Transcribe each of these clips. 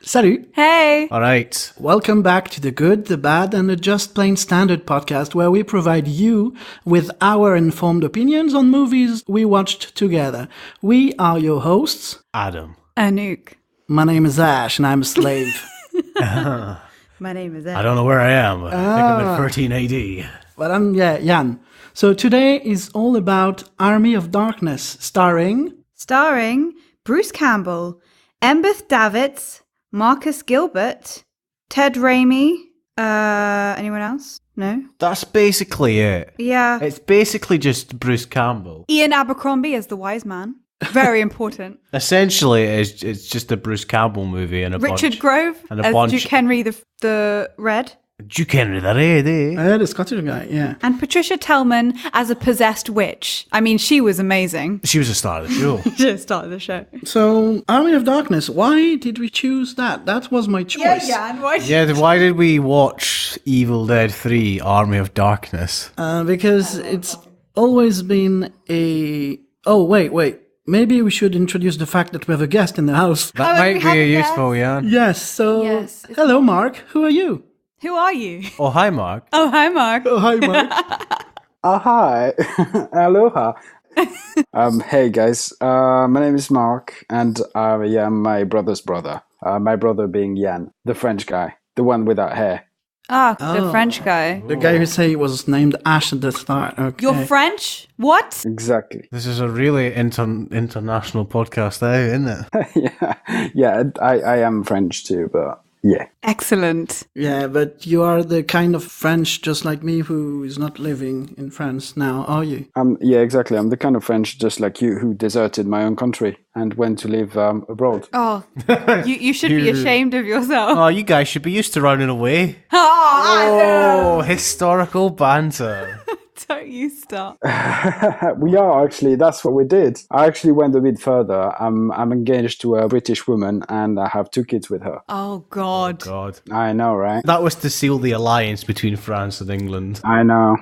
Salut! Hey! All right. Welcome back to the Good, the Bad, and the Just Plain Standard podcast, where we provide you with our informed opinions on movies we watched together. We are your hosts. Adam. Anouk. My name is Ash, and I'm a slave. My name is I don't know where I am. But I think I'm at 13 AD. But I'm, Yann. So today is all about Army of Darkness, starring Bruce Campbell, Embeth Davids, Marcus Gilbert, Ted Raimi, anyone else? No? That's basically it. Yeah. It's basically just Bruce Campbell. Ian Abercrombie as the wise man. Very important. Essentially, it's just a Bruce Campbell movie and a Richard bunch. Grove and a as bunch. Duke Henry the Red. Duke Henry the Red, eh? the Scottish guy, yeah. And Patricia Tellman as a possessed witch. I mean, she was amazing. She was the star of the show. She started the show. So, Army of Darkness, why did we choose that? That was my choice. And why? Then why did we watch Evil Dead 3 Army of Darkness? Because it's always been a... Oh, wait. Maybe we should introduce the fact that we have a guest in the house. That we might have be a useful, yeah. Yes, so... Yes. Hello, Mark. Who are you? Who are you? Oh, hi, Mark. Oh, hi, Mark. Oh, hi, Mark. Hi. Aloha. Hey guys, my name is Mark, and I am my brother's brother. My brother being Yann, the French guy, the one without hair. The French guy. The guy who say he was named Ash at the start. Okay. You're French? What? Exactly. This is a really international podcast now, isn't it? yeah. I am French too, but yeah. Excellent. Yeah, but you are the kind of French, just like me, who is not living in France now, are you? Yeah, exactly. I'm the kind of French, just like you, who deserted my own country and went to live abroad. Oh, you should be ashamed of yourself. Oh, you guys should be used to running away. Oh, Oh, historical banter. don't you stop. We are actually. That's what we did. I actually went a bit further. I'm engaged to a British woman, and I have 2 kids with her. Oh, God. God. I know, right? That was to seal the alliance between France and England. I know.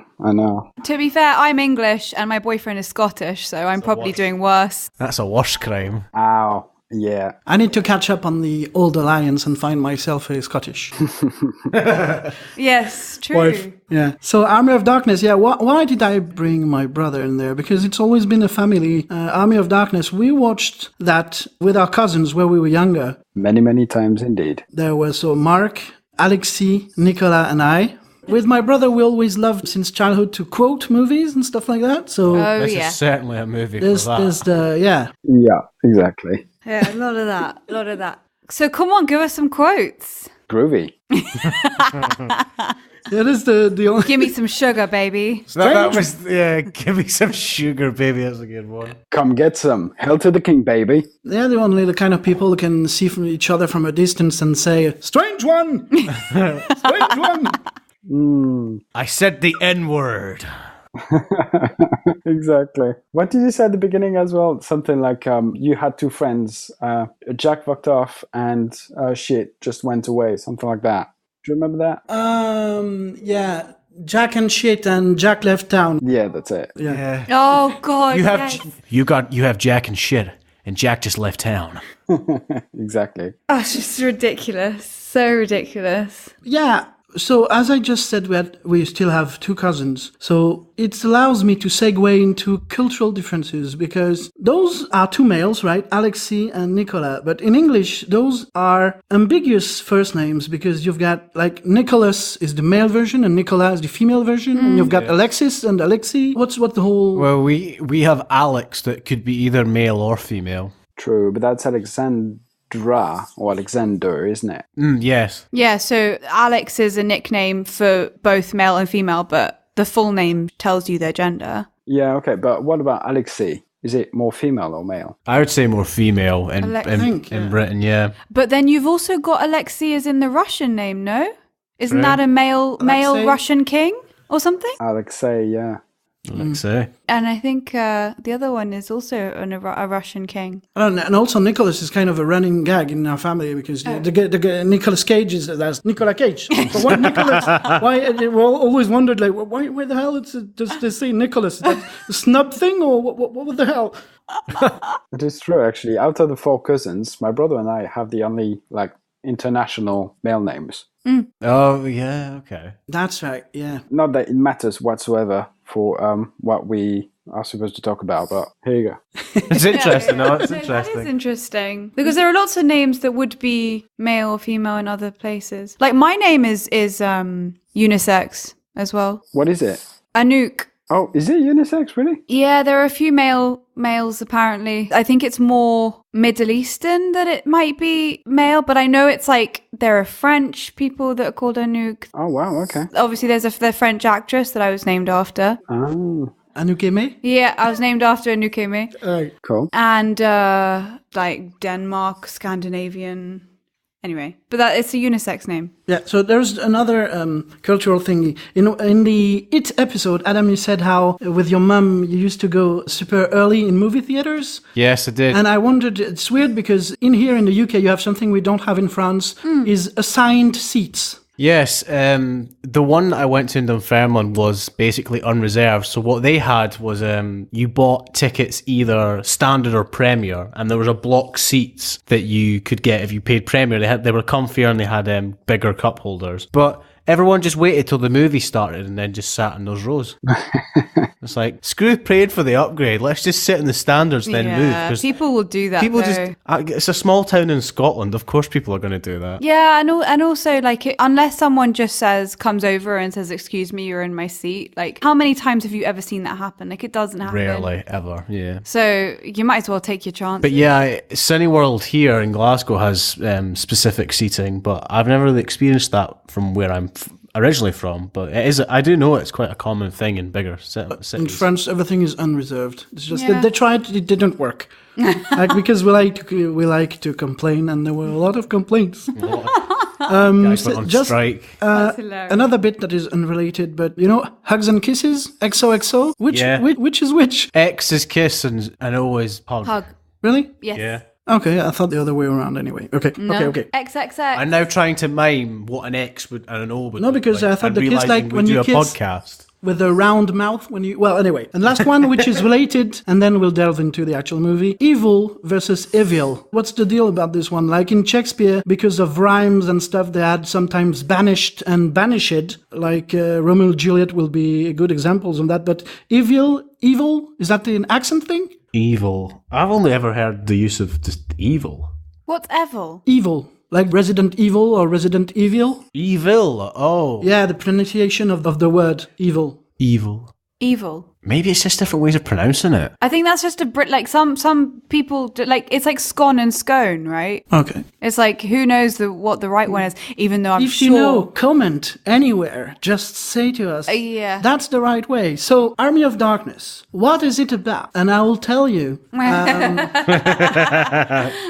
To be fair, I'm English and my boyfriend is Scottish, so I'm probably doing worse. That's a worse crime. Ow. Yeah. I need to catch up on the old alliance and find myself a Scottish Yes, true. wife. Yeah. So Army of Darkness, yeah. Why did I bring my brother in there? Because it's always been a family. Army of Darkness, we watched that with our cousins where we were younger. Many, many times indeed. There were Mark, Alexei, Nicola, and I. With my brother, we always loved since childhood to quote movies and stuff like that. So Oh, This yeah. is certainly a movie for there's that. Yeah, exactly. Yeah, a lot of that. So come on, give us some quotes. Groovy. that is the only... Give me some sugar, baby. That was, give me some sugar, baby. That's a good one. Come get some. Hail to the king, baby. They're the only kind of people who can see from each other from a distance and say, "Strange one! Strange one!" I said the N-word. Exactly. What did you say at the beginning as well? Something like you had 2 friends. Jack fucked off and shit just went away. Something like that. Do you remember that? Yeah. Jack and shit and Jack left town. Yeah, that's it. Yeah. Oh, God, You have yes. you have Jack and shit, and Jack just left town. Exactly. Oh, it's just ridiculous. So ridiculous. Yeah. So as I just said, we still have 2 cousins. So it allows me to segue into cultural differences because those are 2 males, right? Alexei and Nicola. But in English, those are ambiguous first names because you've got like Nicholas is the male version and Nicola is the female version. And you've got Alexis and Alexei. What's the whole... Well, we have Alex that could be either male or female. True, but that's Alexandra or Alexander, isn't it? Yes. Yeah, so Alex is a nickname for both male and female, but the full name tells you their gender. Yeah, okay, but what about Alexei? Is it more female or male? I would say more female in Alex- Britain, yeah. But then you've also got Alexei as in the Russian name, no? Isn't Right. that a male Alexei? Russian king or something? Alexei, yeah. Let's say. And I think the other one is also a Russian king. And also Nicholas is kind of a running gag in our family because the Nicolas Cage that's Nicolas Cage. But why Nicholas? Why we always wondered like why the hell does they say Nicholas? Is that a snub thing or what the hell? It is true, actually. Out of the 4 cousins, my brother and I have the only international male names. Oh, yeah, okay. That's right, yeah. Not that it matters whatsoever for what we are supposed to talk about, but here you go. It's interesting, no? It's That is interesting. interesting because there are lots of names that would be male or female in other places. Like my name is unisex as well. What is it? Anouk. Oh, is it unisex, really? Yeah, there are a few males apparently. I think it's more Middle Eastern that it might be male, but I know it's like there are French people that are called Anouk. Oh, wow, okay. Obviously, there's the French actress that I was named after. Oh, Anouk. Yeah, I was named after Anouk Aimée. cool. And like Denmark, Scandinavian. Anyway, but it's a unisex name. Yeah, so there's another cultural thing. In the It episode, Adam, you said how with your mum you used to go super early in movie theaters. Yes, I did. And I wondered, it's weird because here in the UK you have something we don't have in France, is assigned seats. Yes, the one I went to in Dunfermline was basically unreserved. So what they had was you bought tickets either standard or premier, and there was a block seats that you could get if you paid premier. They were comfier and they had bigger cup holders. But everyone just waited till the movie started and then just sat in those rows. It's like, screw praying for the upgrade. Let's just sit in the standards, then move. Yeah, 'Cause people will do that. people though. it's a small town in Scotland. Of course, people are going to do that. Yeah, and also like unless someone just comes over and says, "Excuse me, you're in my seat." Like, how many times have you ever seen that happen? Like, it doesn't happen. Rarely, ever. Yeah. So you might as well take your chance. But yeah, Cineworld here in Glasgow has specific seating, but I've never really experienced that from where I'm originally from. But it is. I do know it's quite a common thing in bigger cities. In France, everything is unreserved. It's just Yeah. they tried, it didn't work. Like, because we like to complain, and there were a lot of complaints. Guys went on just- strike. That's hilarious. Another bit that is unrelated, but hugs and kisses, XOXO. Which Yeah. which is which? X is kiss and O is hug. Hug. Really? Yes. Yeah. Okay, I thought the other way around. Anyway, okay. No. Okay. XXX. I'm now trying to mime what an X would and an O would. No, look because like, I thought and the kiss, realising like, we when do you a kiss- podcast. With a round mouth when you. Well, anyway, and last one, which is related, and then we'll delve into the actual movie. Evil versus evil. What's the deal about this one? Like in Shakespeare, because of rhymes and stuff, they had sometimes banished and banished. Like Romeo and Juliet will be good examples of that. But evil, is that an accent thing? Evil. I've only ever heard the use of just evil. What's evil? Evil. Like Resident Evil or Resident Evil? Evil. Oh. Yeah, the pronunciation of the word evil. Evil. Evil. Maybe it's just different ways of pronouncing it. I think that's just a Brit. Like some people like it's like scone and scone, right? Okay. It's like who knows what the right one is, even though I'm If sure. you know, comment anywhere. Just say to us. Yeah. That's the right way. So, Army of Darkness. What is it about? And I will tell you.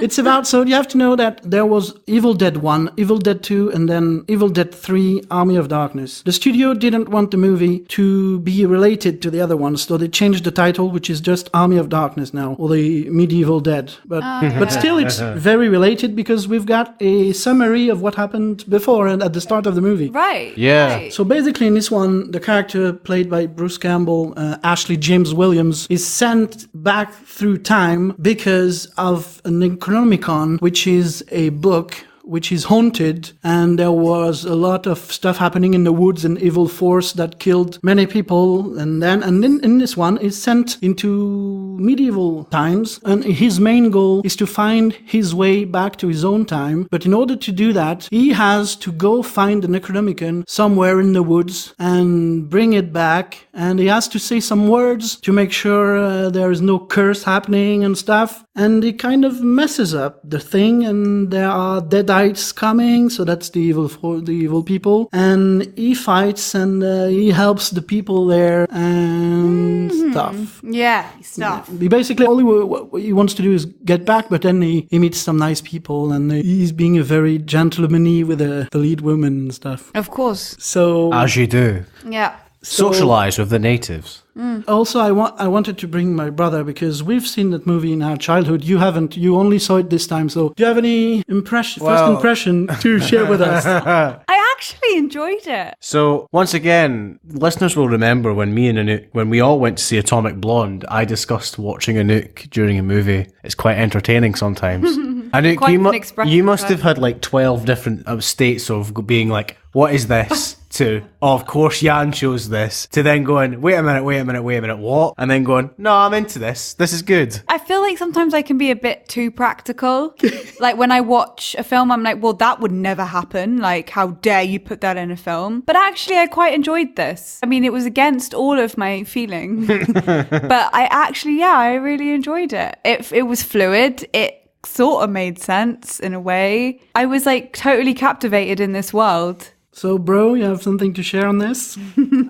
It's about, so you have to know that there was Evil Dead 1, Evil Dead 2, and then Evil Dead 3, Army of Darkness. The studio didn't want the movie to be related to the other ones, so they changed the title, which is just Army of Darkness now, or the Medieval Dead. But still, it's very related because we've got a summary of what happened before and at the start of the movie. Right. Yeah. Right. So basically, in this one, the character played by Bruce Campbell, Ashley James Williams, is sent back through time because of an Necronomicon, which is a book which is haunted, and there was a lot of stuff happening in the woods, an evil force that killed many people, and then in this one is sent into medieval times, and his main goal is to find his way back to his own time. But in order to do that, he has to go find the Necronomicon somewhere in the woods and bring it back, and he has to say some words to make sure there is no curse happening and stuff, and he kind of messes up the thing, and there are deadites coming, so that's the evil people, and he fights and he helps the people there and stuff. Yeah. Stuff. He basically all what he wants to do is get back, but then he meets some nice people, and he's being a very gentlemanly with the lead woman and stuff. Of course. So As you do. Yeah. Socialise with the natives. also, I wanted to bring my brother because we've seen that movie in our childhood. You haven't. You only saw it this time. So, do you have any first impression to share with us? I actually enjoyed it. So, once again, listeners will remember when me and Anouk, when we all went to see Atomic Blonde, I discussed watching Anouk during a movie. It's quite entertaining sometimes. Anouk, Quite an expression, you must right? have had like 12 different states of being like, what is this? To, oh, of course, Yann chose this. To then going, wait a minute, what? And then going, no, I'm into this. This is good. I feel like sometimes I can be a bit too practical. Like when I watch a film, I'm like, well, that would never happen. Like, how dare you put that in a film? But actually, I quite enjoyed this. I mean, it was against all of my feeling. But I really enjoyed it. It was fluid. It sort of made sense in a way. I was like totally captivated in this world. So, bro, you have something to share on this?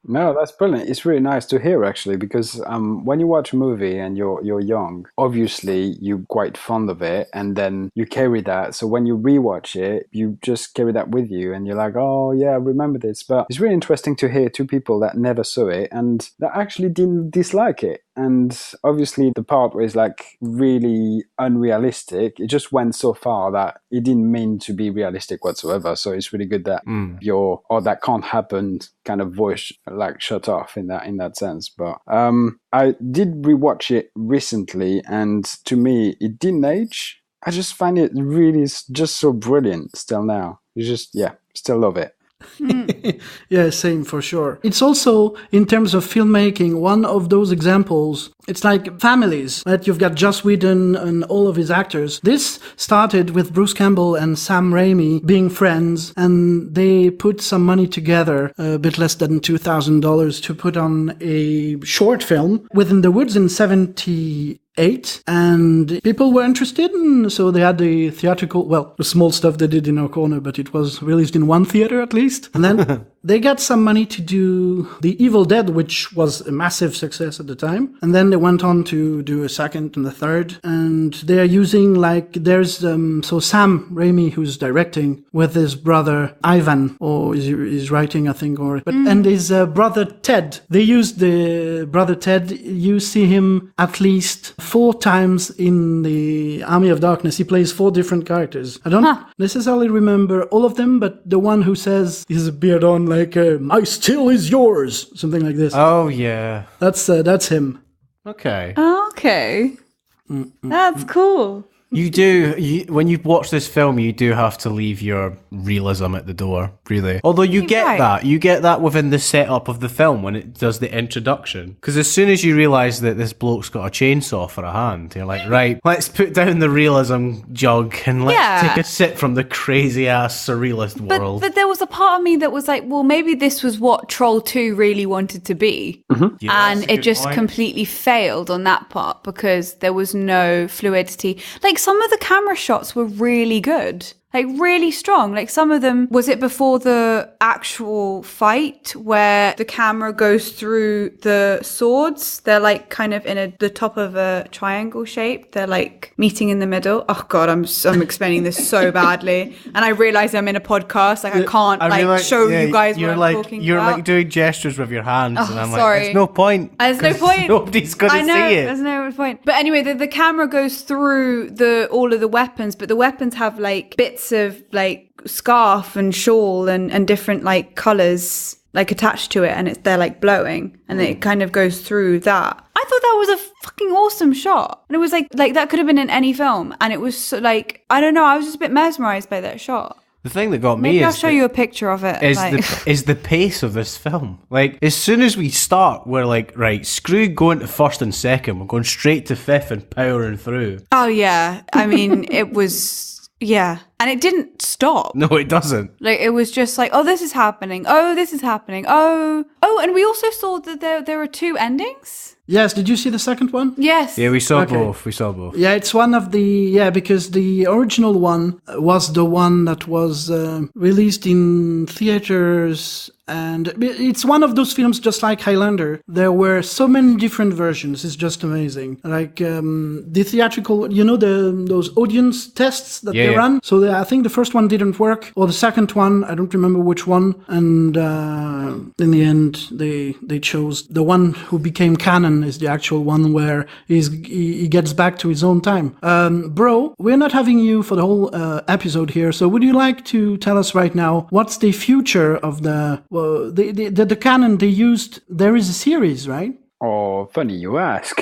No, that's brilliant. It's really nice to hear, actually, because when you watch a movie and you're young, obviously you're quite fond of it, and then you carry that. So when you rewatch it, you just carry that with you, and you're like, oh yeah, I remember this. But it's really interesting to hear two people that never saw it and that actually didn't dislike it. And obviously the part where it's like really unrealistic, it just went so far that it didn't mean to be realistic whatsoever. So it's really good that your, or that can't happen kind of voice like shut off in that sense. But I did rewatch it recently, and to me it didn't age. I just find it really just so brilliant still now. You just, still love it. Yeah, same for sure. It's also, in terms of filmmaking, one of those examples. It's like families, right? You've got Joss Whedon and all of his actors. This started with Bruce Campbell and Sam Raimi being friends, and they put some money together, a bit less than $2,000, to put on a short film Within the Woods in 1978, and people were interested, and so they had the theatrical, the small stuff they did in our corner, but it was released in one theater at least. And then they got some money to do The Evil Dead, which was a massive success at the time. And then they went on to do a second and a third, and they're using there's so Sam Raimi, who's directing, with his brother Ivan, or is writing, I think, and his brother Ted. They used the brother Ted. You see him at least 4 times in the Army of Darkness. He plays 4 different characters. I don't necessarily remember all of them, but the one who says his beard on like "My still is yours," something like this. Oh yeah, that's him. Okay. Okay. That's cool. When you watch this film, you do have to leave your realism at the door, really. Although you get that within the setup of the film when it does the introduction. Because as soon as you realise that this bloke's got a chainsaw for a hand, you're like, right, let's put down the realism jug and let's take a sip from the crazy-ass surrealist world. But there was a part of me that was like, well, maybe this was what Troll 2 really wanted to be. Mm-hmm. Yeah, and it just completely failed on that part because there was no fluidity. Like, some of the camera shots were really good. Like, really strong. Like, some of them, was it before the actual fight where the camera goes through the swords? They're like kind of in the top of a triangle shape. They're like meeting in the middle. Oh God, I'm explaining this so badly. And I realize I'm in a podcast. Like, I can't show you guys what I'm talking you're about. Like doing gestures with your hands. And I'm sorry. like, there's no point. There's no point. Nobody's going to see it. There's no point. But anyway, the camera goes through all of the weapons, but the weapons have like bits of like scarf and shawl and different like colors like attached to it, and they're like blowing, and it kind of goes through that. I thought that was a fucking awesome shot, and it was like that could have been in any film, and it was so, like, I don't know, I was just a bit mesmerized by that shot. The thing that got me Maybe I'll show you a picture of it. Is the pace of this film. Like, as soon as we start, we're like, right, screw going to first and second. We're going straight to fifth and powering through. Oh yeah, I mean, it was. Yeah. And it didn't stop. No, it doesn't. Like, it was just like, oh, this is happening. Oh, this is happening. Oh, and we also saw that there are 2 endings. Yes, did you see the second one? Yes. Yeah, we saw both. Yeah, it's one of because the original one was the one that was released in theaters, and it's one of those films just like Highlander. There were so many different versions. It's just amazing. Like the theatrical, those audience tests that they run. So I think the first one didn't work, or the second one, I don't remember which one. And in the end, they chose the one who became canon is the actual one where he gets back to his own time. Bro, we're not having you for the whole episode here, so would you like to tell us right now what's the future of the canon they used? There is a series, right? Oh, funny you ask.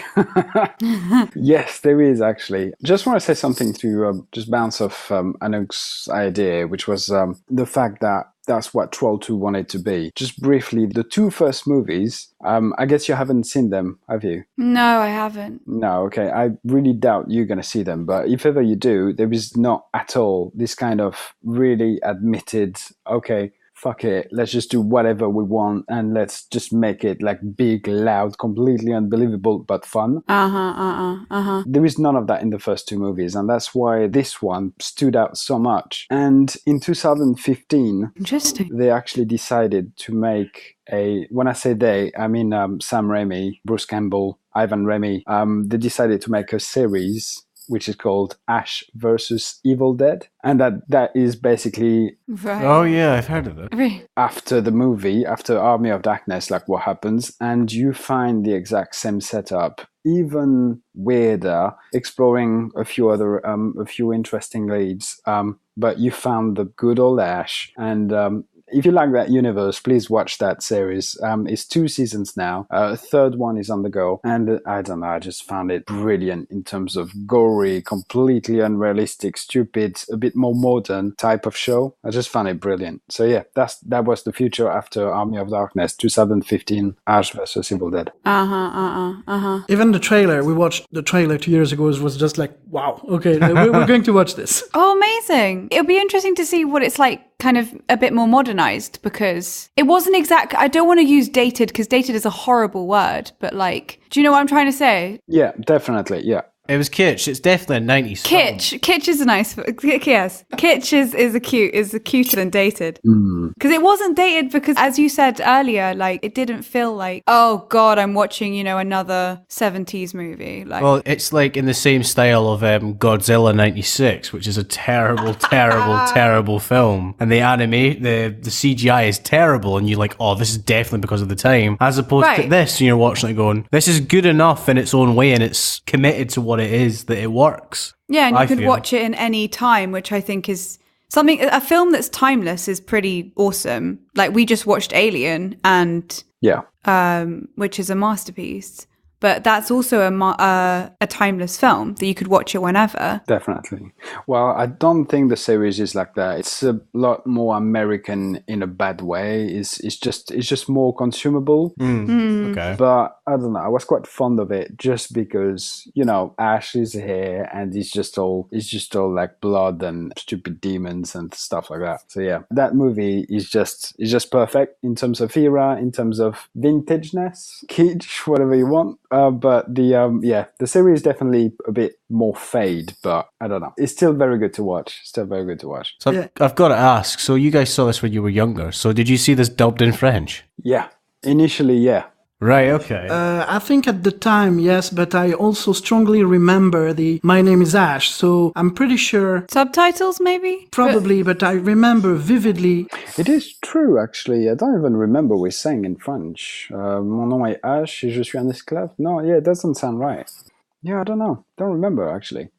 Yes, there is actually. Just want to say something to just bounce off Anouk's idea, which was the fact that that's what Troll 2 wanted to be. Just briefly, the two first movies, I guess you haven't seen them, have you? No, I haven't. No, okay. I really doubt you're going to see them. But if ever you do, there is not at all this kind of really admitted, okay, fuck it, let's just do whatever we want and let's just make it like big, loud, completely unbelievable, but fun. There is none of that in the first two movies, and that's why this one stood out so much. And in 2015, Interesting. they actually decided to make when I say they, I mean Sam Raimi, Bruce Campbell, Ivan Raimi, they decided to make a series which is called Ash versus Evil Dead. And that is basically... Right. Oh, yeah, I've heard of it. After the movie, after Army of Darkness, like what happens, and you find the exact same setup, even weirder, exploring a few interesting leads, but you found the good old Ash, and if you like that universe, please watch that series. It's 2 seasons now. A third one is on the go. And I don't know, I just found it brilliant in terms of gory, completely unrealistic, stupid, a bit more modern type of show. I just found it brilliant. So yeah, that was the future after Army of Darkness, 2015, Ash versus Evil Dead. Even the trailer, we watched the trailer 2 years ago, was just like, wow, okay, we're going to watch this. Oh, amazing. It'll be interesting to see what it's like kind of a bit more modernized, because it wasn't I don't want to use dated, because dated is a horrible word, but like, do you know what I'm trying to say? Yeah, definitely, yeah. It was kitsch. It's definitely a 90s film. Kitsch is a nice, yes. Kitsch is cuter than dated. Because it wasn't dated, because as you said earlier, like, it didn't feel like, oh God, I'm watching, you know, another 70s movie. Like, Well, it's like in the same style of Godzilla 96, which is a terrible, terrible film. And the CGI is terrible, and you're like, oh, this is definitely because of the time. As opposed to Right. this, and you're watching it going, this is good enough in its own way, and it's committed to what it is, that it works. yeah, and you I could feel. watch it in any time, which I think is something, a film that's timeless is pretty awesome. Like, we just watched Alien, and Yeah. which is a masterpiece. But that's also a timeless film that you could watch it whenever. Definitely. Well, I don't think the series is like that. It's a lot more American in a bad way. It's just more consumable. Okay. But I don't know. I was quite fond of it just because, you know, Ash is here and it's just all like blood and stupid demons and stuff like that. So yeah, that movie is just perfect in terms of era, in terms of vintageness, kitsch, whatever you want. But the series is definitely a bit more fade, but I don't know. It's still very good to watch. So I've got to ask, so you guys saw this when you were younger, so did you see this dubbed in French? Yeah. Initially, yeah. Right, okay. I think at the time, yes, but I also strongly remember the My Name is Ash, so I'm pretty sure... Subtitles, maybe? Probably, but I remember vividly... It is true, actually. I don't even remember we sang in French. Mon nom est H et je suis un esclave. No, yeah, it doesn't sound right. Yeah, I don't know. Don't remember, actually.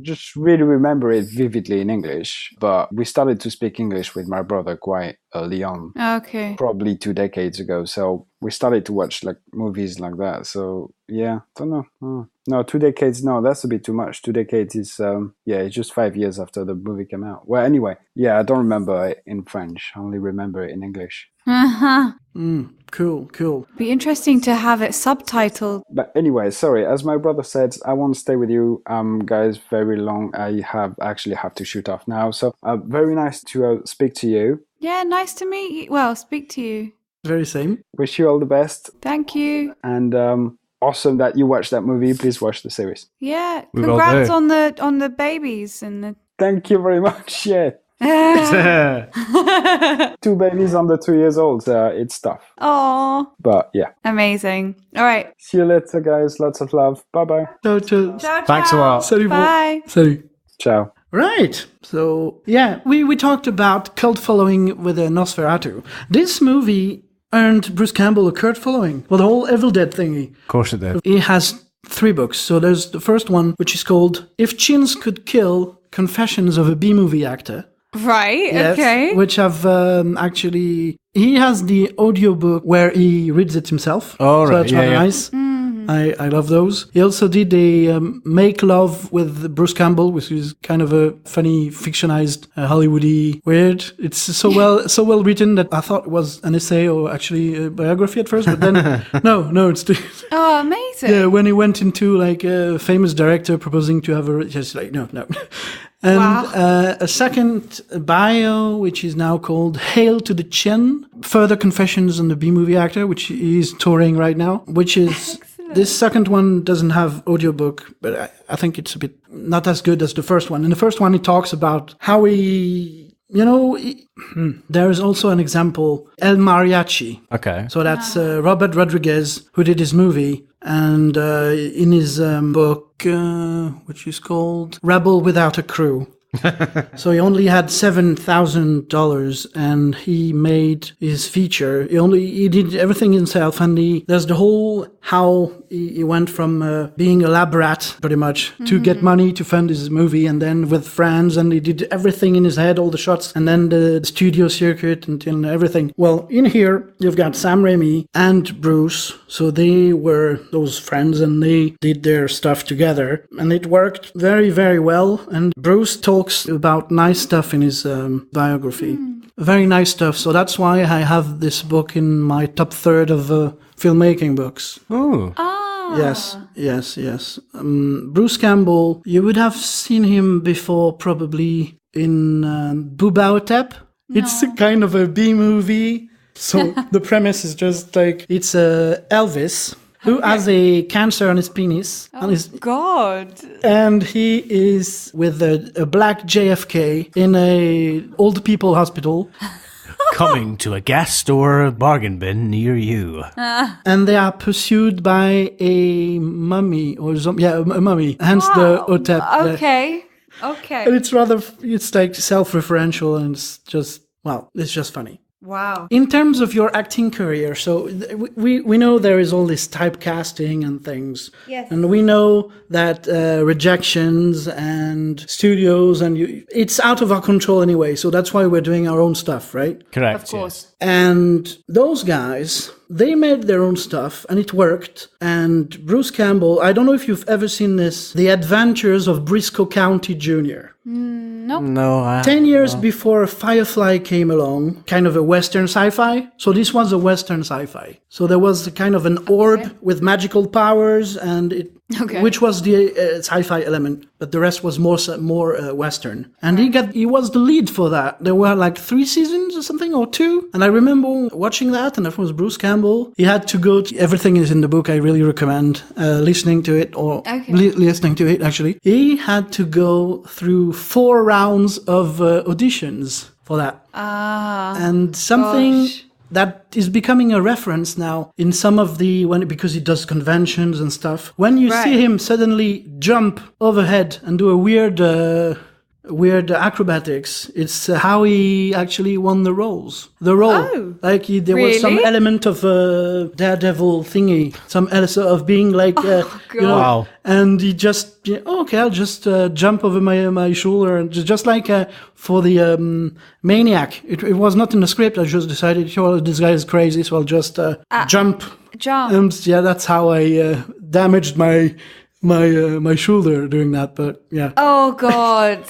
Just really remember it vividly in English, but we started to speak English with my brother quite early on. Okay. Probably 2 decades ago, so we started to watch like movies like that. So yeah, don't know. No, 2 decades. No, that's a bit too much. 2 decades is it's just 5 years after the movie came out. Well, anyway, yeah, I don't remember it in French. I only remember it in English. Cool. Be interesting to have it subtitled. But anyway, sorry. As my brother said, I won't stay with you, guys, very long. I actually have to shoot off now. So very nice to speak to you. Yeah, nice to meet you. Well, speak to you. Very same. Wish you all the best. Thank you. And awesome that you watched that movie. Please watch the series. Yeah, We will congrats do. on the babies and the... Thank you very much. Yeah. 2 babies under 2 years old. It's tough. Oh, But yeah. amazing. All right. See you later, guys. Lots of love. Bye-bye. Ciao. Ciao, Thanks a ciao. lot. Salut. Bye. Salut. Ciao. Right. So, yeah, we talked about cult following with Nosferatu. This movie earned Bruce Campbell a cult following with the whole Evil Dead thingy. Of course it did. He has 3 books. So there's the first one, which is called If Chins Could Kill, Confessions of a B-Movie Actor. Right, Yes, okay. which I've actually... He has the audiobook where he reads it himself. Oh, So right. that's Yeah, rather yeah. nice. I love those. He also did a Make Love with Bruce Campbell, which is kind of a funny, fictionized, Hollywoody weird. It's so well written that I thought it was an essay or actually a biography at first, but then no, it's Oh, amazing. yeah. When he went into like a famous director proposing to have just like no. And Wow. a second bio, which is now called Hail to the Chin, Further Confessions on the B-Movie Actor, which is touring right now, which is... This second one doesn't have audiobook, but I think it's a bit not as good as the first one. In the first one, he talks about how he... there is also an example, El Mariachi. Okay. So that's Robert Rodriguez, who did his movie. And in his book, which is called Rebel Without a Crew. So he only had $7,000 and he made his feature. He did everything himself, and there's the whole how he went from being a lab rat pretty much to get money to fund his movie, and then with friends, and he did everything in his head, all the shots, and then the studio circuit and everything. Well, in here you've got Sam Raimi and Bruce, so they were those friends and they did their stuff together, and it worked very, very well. And Bruce talks about nice stuff in his biography. Very nice stuff. So that's why I have this book in my top third of filmmaking books. Oh. Yes. Bruce Campbell, you would have seen him before probably in Boobaotep. It's a kind of a B-movie. So the premise is just like, it's Elvis who has a cancer on his penis. God. And he is with a black JFK in a old people hospital. Coming to a gas store bargain bin near you. And they are pursued by a mummy or something. Yeah, a mummy. Hence the Otep. Okay. And it's like self-referential, and it's just funny. Wow. In terms of your acting career, so we know there is all this typecasting and things. Yes. And we know that rejections and studios, and it's out of our control anyway. So that's why we're doing our own stuff, right? Correct. Of course. Yes. And those guys, they made their own stuff and it worked. And Bruce Campbell, I don't know if you've ever seen this, The Adventures of Briscoe County Jr. Nope. No. 10 years before Firefly came along, kind of a Western sci-fi. So this was a Western sci-fi. So there was a kind of an orb with magical powers, and which was the sci-fi element, but the rest was more Western. And he was the lead for that. There were like 3 seasons or something, or 2. And I remember watching that, and that was Bruce Campbell. He had to go to, everything is in the book. I really recommend listening to it, or listening to it actually. He had to go through 4 rounds of auditions for that. And something that is becoming a reference now in some of because he does conventions and stuff. When you see him suddenly jump overhead and do a weird acrobatics, it's how he actually won the role. Like there was some element of Daredevil thingy, some element of being like, Wow. and he just, I'll just jump over my shoulder, and just like for the Maniac, it was not in the script. I just decided, this guy is crazy, so I'll just jump. And that's how I damaged my shoulder doing that, but yeah. Oh god.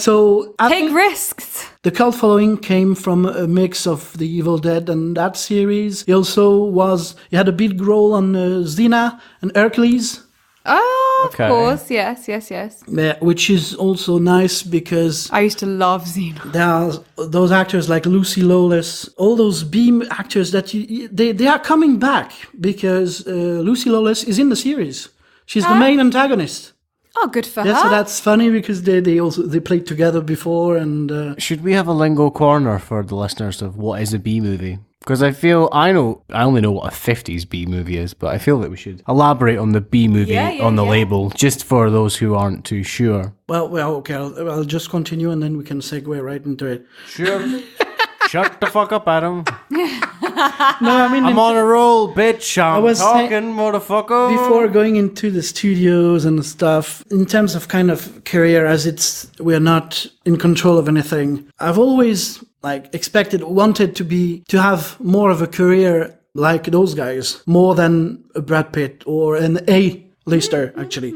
So Take risks. The cult following came from a mix of The Evil Dead and that series. He had a big role on Xena and Hercules. Oh, of course. Yes. Yeah, which is also nice because I used to love Xena. there are those actors like Lucy Lawless, all those B actors that they are coming back because Lucy Lawless is in the series. She's the main antagonist. Oh, good for her. Yeah, so that's funny because they played together before. And should we have a lingo corner for the listeners of what is a B movie? Because I only know what a 50s B movie is, but I feel that we should elaborate on the B movie on the label, just for those who aren't too sure. Well, okay, I'll just continue and then we can segue right into it. Sure. Shut the fuck up, Adam. I mean, I'm on a roll, bitch. I'm was talking, motherfucker. before going into the studios and stuff, in terms of kind of career, as we're not in control of anything, I've always wanted to have more of a career like those guys, more than a Brad Pitt or an A-lister, actually.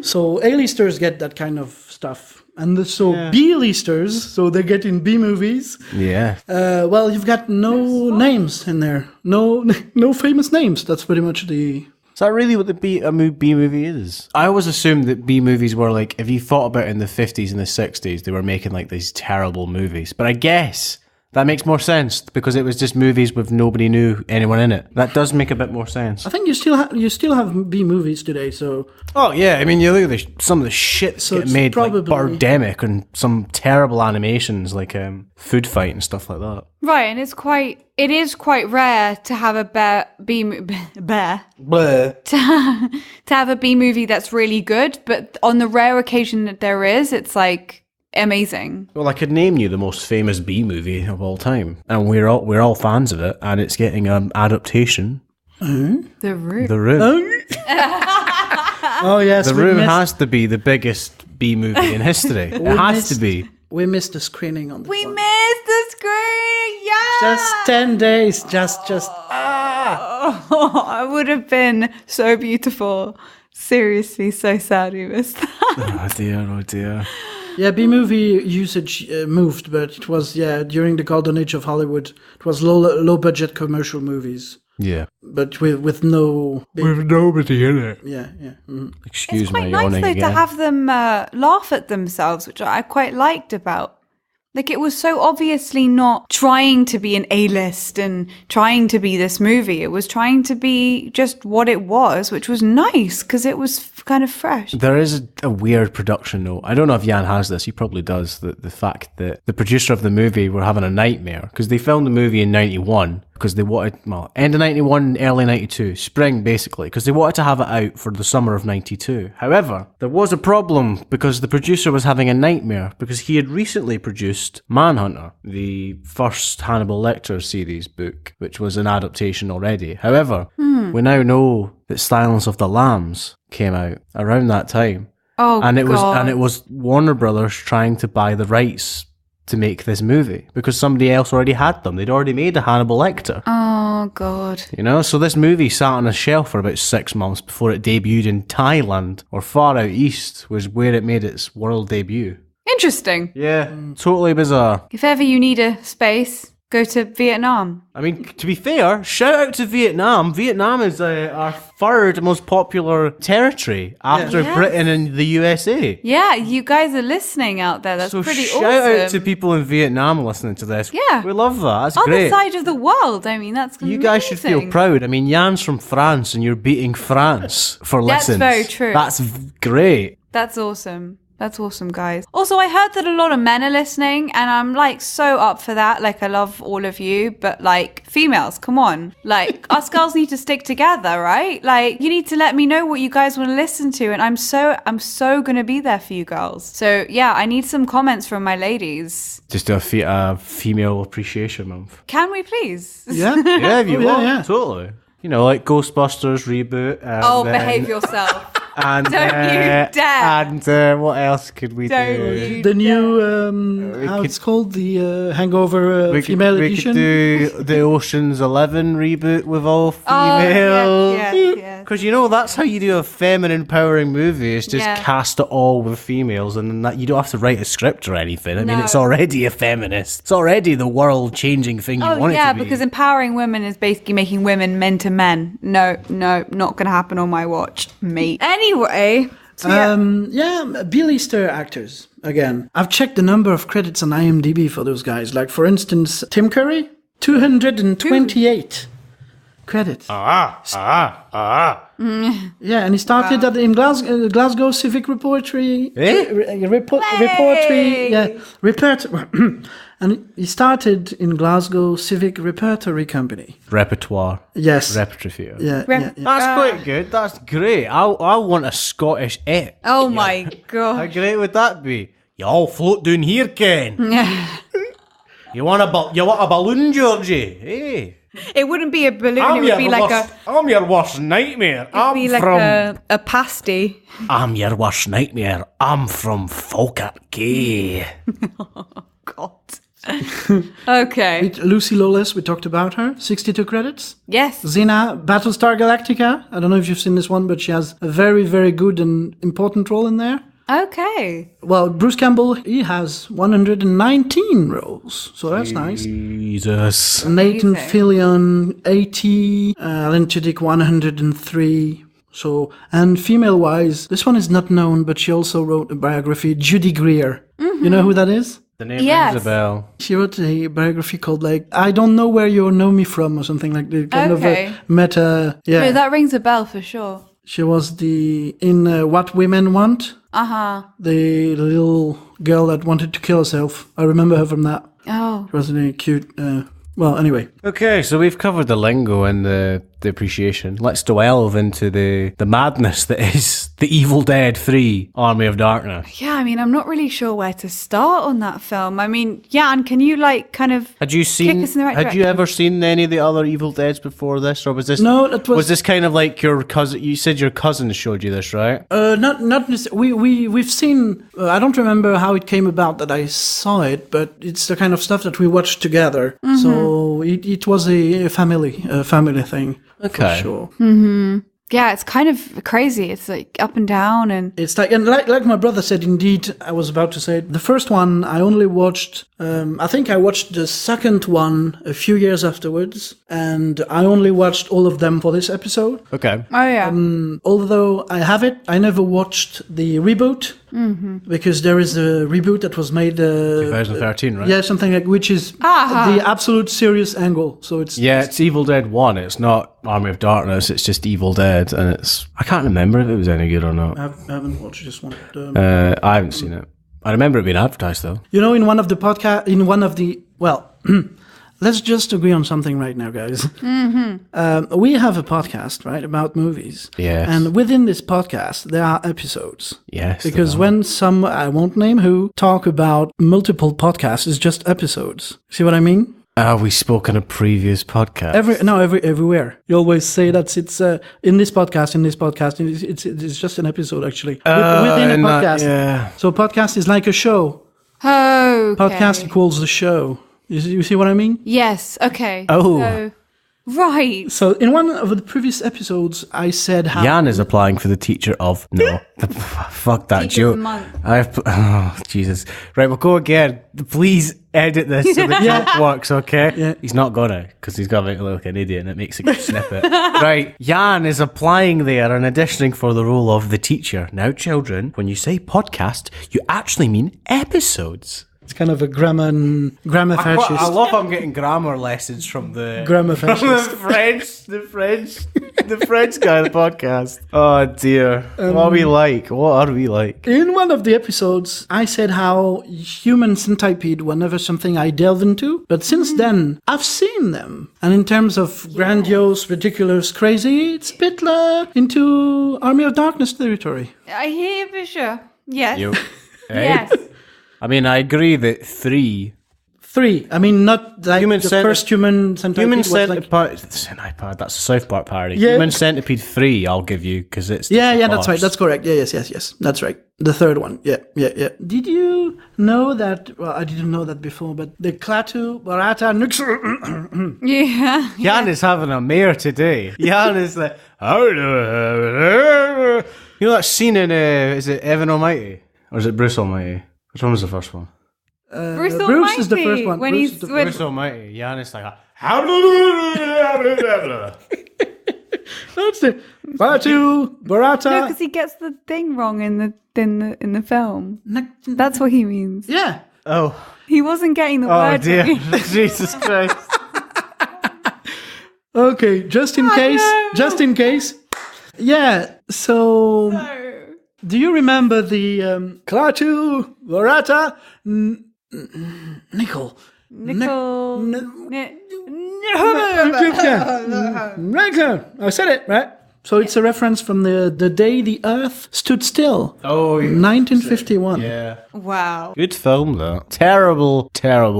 So A-listers get that kind of stuff. And B-listers, so they get in B movies. Yeah. Well, you've got no names in there. No famous names. That's pretty much the... Is that really what the B movie is? I always assumed that B movies were like, if you thought about it in the 50s and the 60s, they were making like these terrible movies. But I guess that makes more sense because it was just movies with nobody knew anyone in it. That does make a bit more sense. I think you still have B movies today, so... Oh, yeah. I mean, you look at some of the shit that's getting made, like Birdemic and some terrible animations like Food Fight and stuff like that. Right, and it is quite rare to have a to have a B movie that's really good, but on the rare occasion that there is, it's like amazing. Well, I could name you the most famous B movie of all time, and we're all fans of it, and it's getting an adaptation. The Room. The Room. Oh yes, The Room has to be the biggest B movie in history. It has to be. We missed the screening on this We one. missed the screen. Yeah. Just 10 days. Just. Oh, it would have been so beautiful. Seriously, so sad we missed that. Oh dear. Yeah, B-movie usage moved, but it was, during the golden age of Hollywood, it was low-budget commercial movies. Yeah. But with no... With nobody in it. Yeah. Excuse It's quite my nice, yawning though, again. to have them laugh at themselves, which I quite liked about. Like, it was so obviously not trying to be an A-list and trying to be this movie. It was trying to be just what it was, which was nice because it was kind of fresh. There is a weird production note. I don't know if Yann has this. He probably does. The fact that the producer of the movie were having a nightmare because they filmed the movie in 91 because they wanted, end of 91, early 92, spring basically, because they wanted to have it out for the summer of 92. However, there was a problem because the producer was having a nightmare because he had recently produced Manhunter, the first Hannibal Lecter series book, which was an adaptation already. However, we now know that Silence of the Lambs came out around that time. Oh, and it God. was Warner Brothers trying to buy the rights to make this movie because somebody else already had them. They'd already made a Hannibal Lecter. Oh, God. You know, so this movie sat on a shelf for about 6 months before it debuted in Thailand, or far out east was where it made its world debut. Interesting. Yeah, totally bizarre. If ever you need a space, go to Vietnam. I mean, to be fair, shout out to Vietnam. Vietnam is our third most popular territory after Yeah. Britain and the USA. Yeah, you guys are listening out there. That's So pretty shout awesome. out to people in Vietnam listening to this. Yeah. We love that. That's Other great. side of the world. I mean, that's You guys should feel amazing. proud. I mean, Yann's from France and you're beating France for That's listens. very true. That's great. That's awesome. That's awesome, guys. Also, I heard that a lot of men are listening, and I'm like so up for that. Like, I love all of you, but like, females, come on. Like, us girls need to stick together, right? Like, you need to let me know what you guys want to listen to, and I'm so gonna be there for you girls. So yeah, I need some comments from my ladies. Just do a female appreciation month. Can we please? Yeah. Yeah, if you Oh, want. yeah. Totally. You know, like Ghostbusters reboot. And Oh, then- behave yourself. And, Don't you dare. And what else could we Don't do? you The new, We how could- it's called, the Hangover female we edition. could do the Ocean's 11 reboot with all Oh, female. yes. Because you know that's how you do a feminine empowering movie. Is just Yeah. cast it all with females, and then that you don't have to write a script or anything. I mean, No. it's already a feminist. It's already the world changing thing you Oh want yeah, it to be. because empowering women is basically making women men to men. No, not gonna happen on my watch, mate. Anyway, so yeah. B-lister actors. Again, I've checked the number of credits on IMDb for those guys. Like, for instance, Tim Curry, 228 credits. Yeah, and he started in Glasgow Civic Repertory. And he started in Glasgow Civic Repertory Company. Repertoire. Yes. Repertory theatre. Yeah. That's quite good. That's great. I want a Scottish it. Oh my How god. great would that be? You all float down here, Ken. You want a balloon, Georgie? Hey. It wouldn't be a balloon. It would be like I'm your worst nightmare. a pasty. I'm your worst nightmare. I'm from Falkirk Gay. Oh, God. Okay. Lucy Lawless, we talked about her. 62 credits. Yes. Xena, Battlestar Galactica. I don't know if you've seen this one, but she has a very, very good and important role in there. Okay. Well, Bruce Campbell, he has 119 roles, so that's nice. Jesus. Nathan Fillion, 80. Alan Tudyk, 103. So, and female-wise, this one is not known, but she also wrote a biography, Judy Greer. You know who that is? The name rings a bell. She wrote a biography called, like, I Don't Know Where You Know Me From, or something like that. Kind of a meta, No, that rings a bell for sure. She was in What Women Want. The little girl that wanted to kill herself. I remember her from that. Oh. She was really cute. Well, anyway. Okay, so we've covered the lingo and the appreciation. Let's delve into the madness that is The Evil Dead 3 Army of Darkness. Yeah, I mean, I'm not really sure where to start on that film. I mean, Yann, can you kind of kick us in the right direction? You ever seen any of the other Evil Deads before this, or was this? No, it was this kind of like your cousin? You said your cousin showed you this, right? Not necessarily. We've seen. I don't remember how it came about that I saw it, but it's the kind of stuff that we watched together. Mm-hmm. So it was a family thing. Okay. For sure. Mm-hmm. Yeah, it's kind of crazy. It's like up and down, and it's like my brother said. Indeed, I was about to say the first one I only watched. I think I watched the second one a few years afterwards, and I only watched all of them for this episode. Okay. Oh yeah. Although I have it, I never watched the reboot because there is a reboot that was made 2013, right? Yeah, something like which is the absolute serious angle. So it's Evil Dead 1. It's not Army of Darkness. It's just Evil Dead, and I can't remember if it was any good or not. I haven't watched this one. I haven't seen it. I remember it being advertised though. You know, let's just agree on something right now, guys. We have a podcast, right, about movies. Yes. And within this podcast, there are episodes. Yes. Because when some, I won't name who, talk about multiple podcasts, it's just episodes. See what I mean? We spoke in a previous podcast. Everywhere. You always say that it's in this podcast. It's just an episode, actually. Within a podcast. So podcast is like a show. Oh, okay. Podcast equals the show. You see what I mean? Yes. Okay. Oh. Right. So in one of the previous episodes, I said how Yann is applying for the teacher of fuck that joke. Oh Jesus! Right, we'll go again. Please edit this so the joke works. Okay. Yeah. He's not gonna because he's gonna make me look like an idiot, and it makes a good snippet. Right, Yann is applying there and auditioning for the role of the teacher. Now, children, when you say podcast, you actually mean episodes. It's kind of a grammar fascist. I love I'm getting grammar lessons from the grammar fascist. the French guy on the podcast. Oh dear. What are we like? What are we like? In one of the episodes, I said how human centipede were never something I delve into, but since then, I've seen them. And in terms of grandiose, ridiculous, crazy, it's a bit into Army of Darkness territory. I hear you for sure. Yes. Yes. I mean, I agree that 3. I mean, not like first human centipede. Human centipede. Centipede. That's a South Park parody. Yeah. Human centipede 3. I'll give you because it's that's right. That's correct. Yes. That's right. The third one. Yeah. Did you know that? Well, I didn't know that before, but the Klaatu Barata Nux. Yeah. Yann is having a mare today. Yann is like, you know that scene in is it Evan Almighty or is it Bruce Almighty? Which one was the first one? Bruce is the first one. When Bruce Almighty. Yann is like, that's the Klaatu Barata. No, because he gets the thing wrong in the film. That's what he means. Yeah. Oh. He wasn't getting the word. Oh dear. Right. Jesus Christ. Okay, just in case. Yeah. So. Do you remember the Klaatu Barata Nickel? I said it, right? So it's a reference from the day the Earth stood still. Oh, 1951. yeah. Wow. Good film, though. Terrible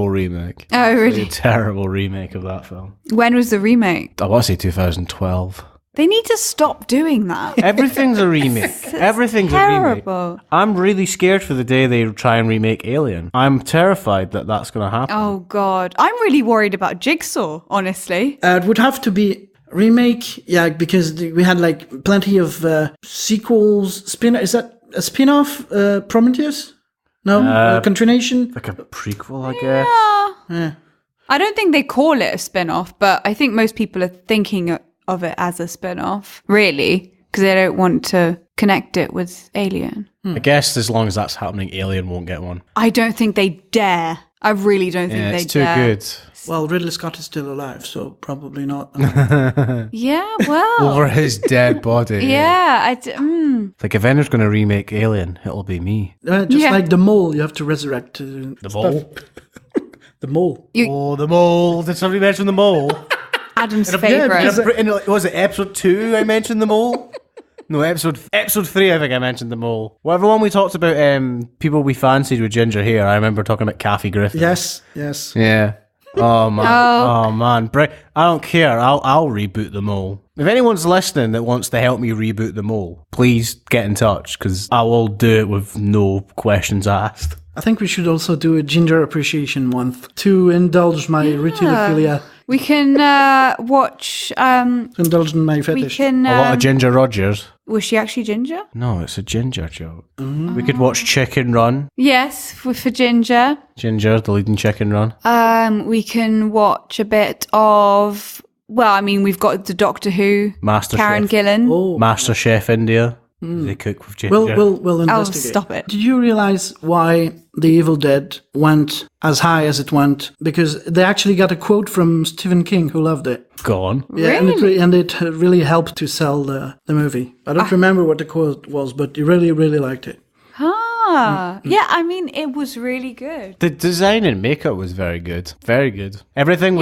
remake. Oh, really? A terrible remake of that film. When was the remake? I want to say 2012. They need to stop doing that. Everything's a remake. Everything's terrible. a remake. I'm really scared for the day they try and remake Alien. I'm terrified that that's going to happen. Oh, God. I'm really worried about Jigsaw, honestly. It would have to be remake, yeah, because we had like plenty of sequels. Is that a spin-off? Prometheus? No, continuation. Like a prequel, I guess. Yeah. I don't think they call it a spin-off, but I think most people are thinking of it as a spin-off, really, because they don't want to connect it with Alien. I guess as long as that's happening, Alien won't get one. I don't think they dare. I really don't think they it's too dare. good. Well, Ridley Scott is still alive, so probably not. Yeah, well. Over his dead body. Yeah, Like, if anyone's going to remake Alien, it'll be me. Just like the mole, you have to resurrect The mole? the mole. Oh, the mole. Did somebody mention the mole? Adam's favourite. Was it episode 2 I mentioned the mole? No, episode 3 I think I mentioned the mole. Whatever one we talked about people we fancied with ginger hair, I remember talking about Kathy Griffin. Yes. Yeah. Oh man. Oh man. I don't care. I'll reboot the mole. If anyone's listening that wants to help me reboot the mole, please get in touch, because I will do it with no questions asked. I think we should also do a ginger appreciation month to indulge my routinophilia. We can watch... To indulge in my fetish. We can... A lot of Ginger Rogers. Was she actually ginger? No, it's a ginger joke. We could watch Chicken Run. Yes, for Ginger. Ginger, the leading Chicken Run. We can watch a bit of... Well, I mean, we've got the Doctor Who. Master Karen Chef. Gillan. Oh. Master Chef India. They cook with ginger. We'll investigate. stop it. Did you realize why The Evil Dead went as high as it went? Because they actually got a quote from Stephen King, who loved it. Go on. Yeah, and it really helped to sell the movie. I don't remember what the quote was, but he really, really liked it. Yeah, I mean, it was really good. The design and makeup was very good. Very good. Everything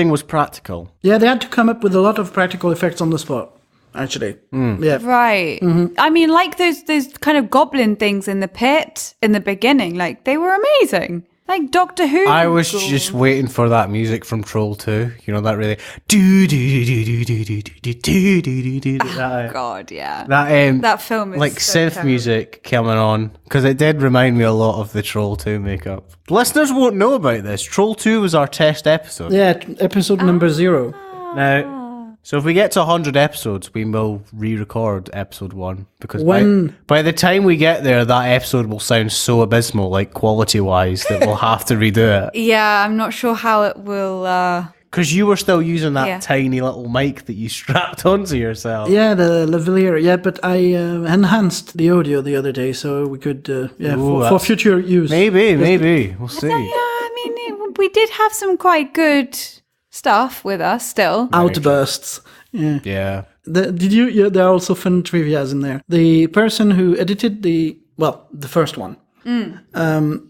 was practical. Yeah, they had to come up with a lot of practical effects on the spot. Actually, yeah, Right. I mean, like those kind of goblin things in the pit in the beginning, like they were amazing. Like Doctor Who. I was just waiting for that music from Troll 2. You know, that really Oh God, yeah. That film is like so synth terrible. music coming on, because it did remind me a lot of the Troll 2 makeup. Listeners won't know about this. Troll 2 was our test episode. yeah. Episode number 0. Now, so if we get to 100 episodes, we will re-record episode 1, because by the time we get there, that episode will sound so abysmal, like quality-wise, that we'll have to redo it. Yeah, I'm not sure how it will. Because you were still using that Yeah. tiny little mic that you strapped onto yourself. Yeah, the lavalier. Yeah, but I enhanced the audio the other day, so we could for future use. Maybe we'll see. Yeah, I mean, we did have some quite good stuff with us still. Outbursts. Yeah. Yeah. There are also fun trivias in there. The person who edited the first one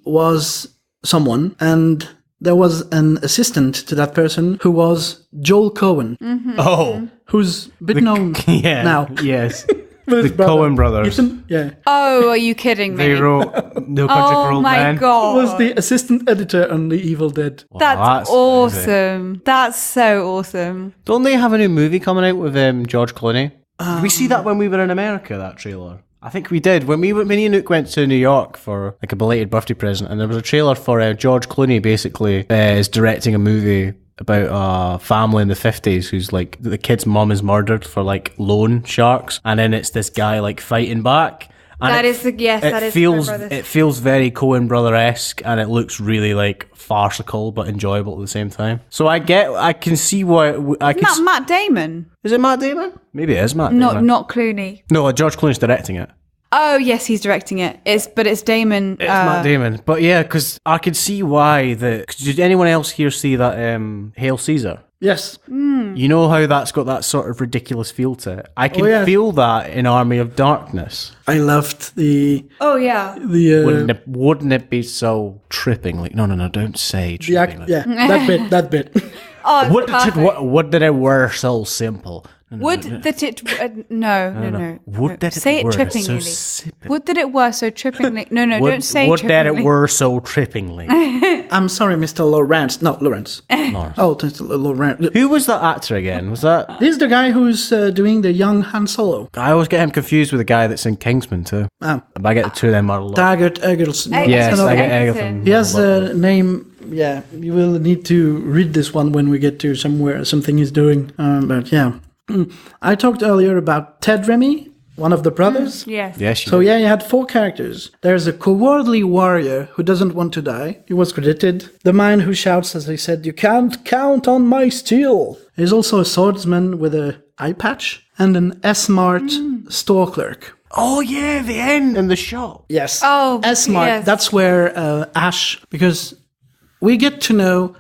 was someone, and there was an assistant to that person who was Joel Cohen, Oh. who's a bit known Yeah. now. Yes. With his The brother, Coen brothers. Ethan, yeah. Oh, are you kidding me? They wrote No Country for Oh Old my Men. God. Was the assistant editor on The Evil Dead. Wow, That's crazy. awesome. That's so awesome. Don't they have a new movie coming out with George Clooney? Did we see that when we were in America, that trailer? I think we did. When me and Anouk went to New York for like a belated birthday present, and there was a trailer for George Clooney basically is directing a movie about a family in the 50s who's like, the kid's mum is murdered for like loan sharks, and then it's this guy like fighting back. And That is feels my brother's. it feels very Coen brother-esque, and it looks really like farcical but enjoyable at the same time. So I can see why I can. Not Matt Damon. Is it Matt Damon? Maybe it is Matt Damon. Not Clooney. No, George Clooney's directing it. Oh yes, he's directing it. It's Damon. It's Matt Damon. But yeah, because I could see why did anyone else here see that Hail Caesar? Yes. You know how that's got that sort of ridiculous feel to it? I can feel that in Army of Darkness. I loved the... Oh yeah. Wouldn't it be so tripping? Like, no, don't say tripping. that bit. Oh, it's perfect. What did it were so simple? Would that it no. Would that say it it were trippingly. so Would that it were so trippingly. No, don't say would trippingly. that it were so trippingly. I'm sorry, Mr. Lawrence. No, Lawrence. Lawrence. Oh, it's Lawrence. Who was that actor again? Was that? This is the guy who's doing the young Han Solo. I always get him confused with the guy that's in Kingsman too. Ah. I get the two of them are a lot. Taggart Eggleston. Yes, another I guy. get Egerton. He has a name. Yeah, you will need to read this one when we get to something he's doing. But yeah, I talked earlier about Ted Remy, one of the brothers. Yes. Yes. So yeah, he had 4 characters. There's a cowardly warrior who doesn't want to die. He was credited. The man who shouts, as I said, "You can't count on my steel." He's also a swordsman with a eye patch and an S-Mart store clerk. Oh yeah, the end in the shop. Yes. Oh, S-Mart. yes. That's where Ash, because we get to know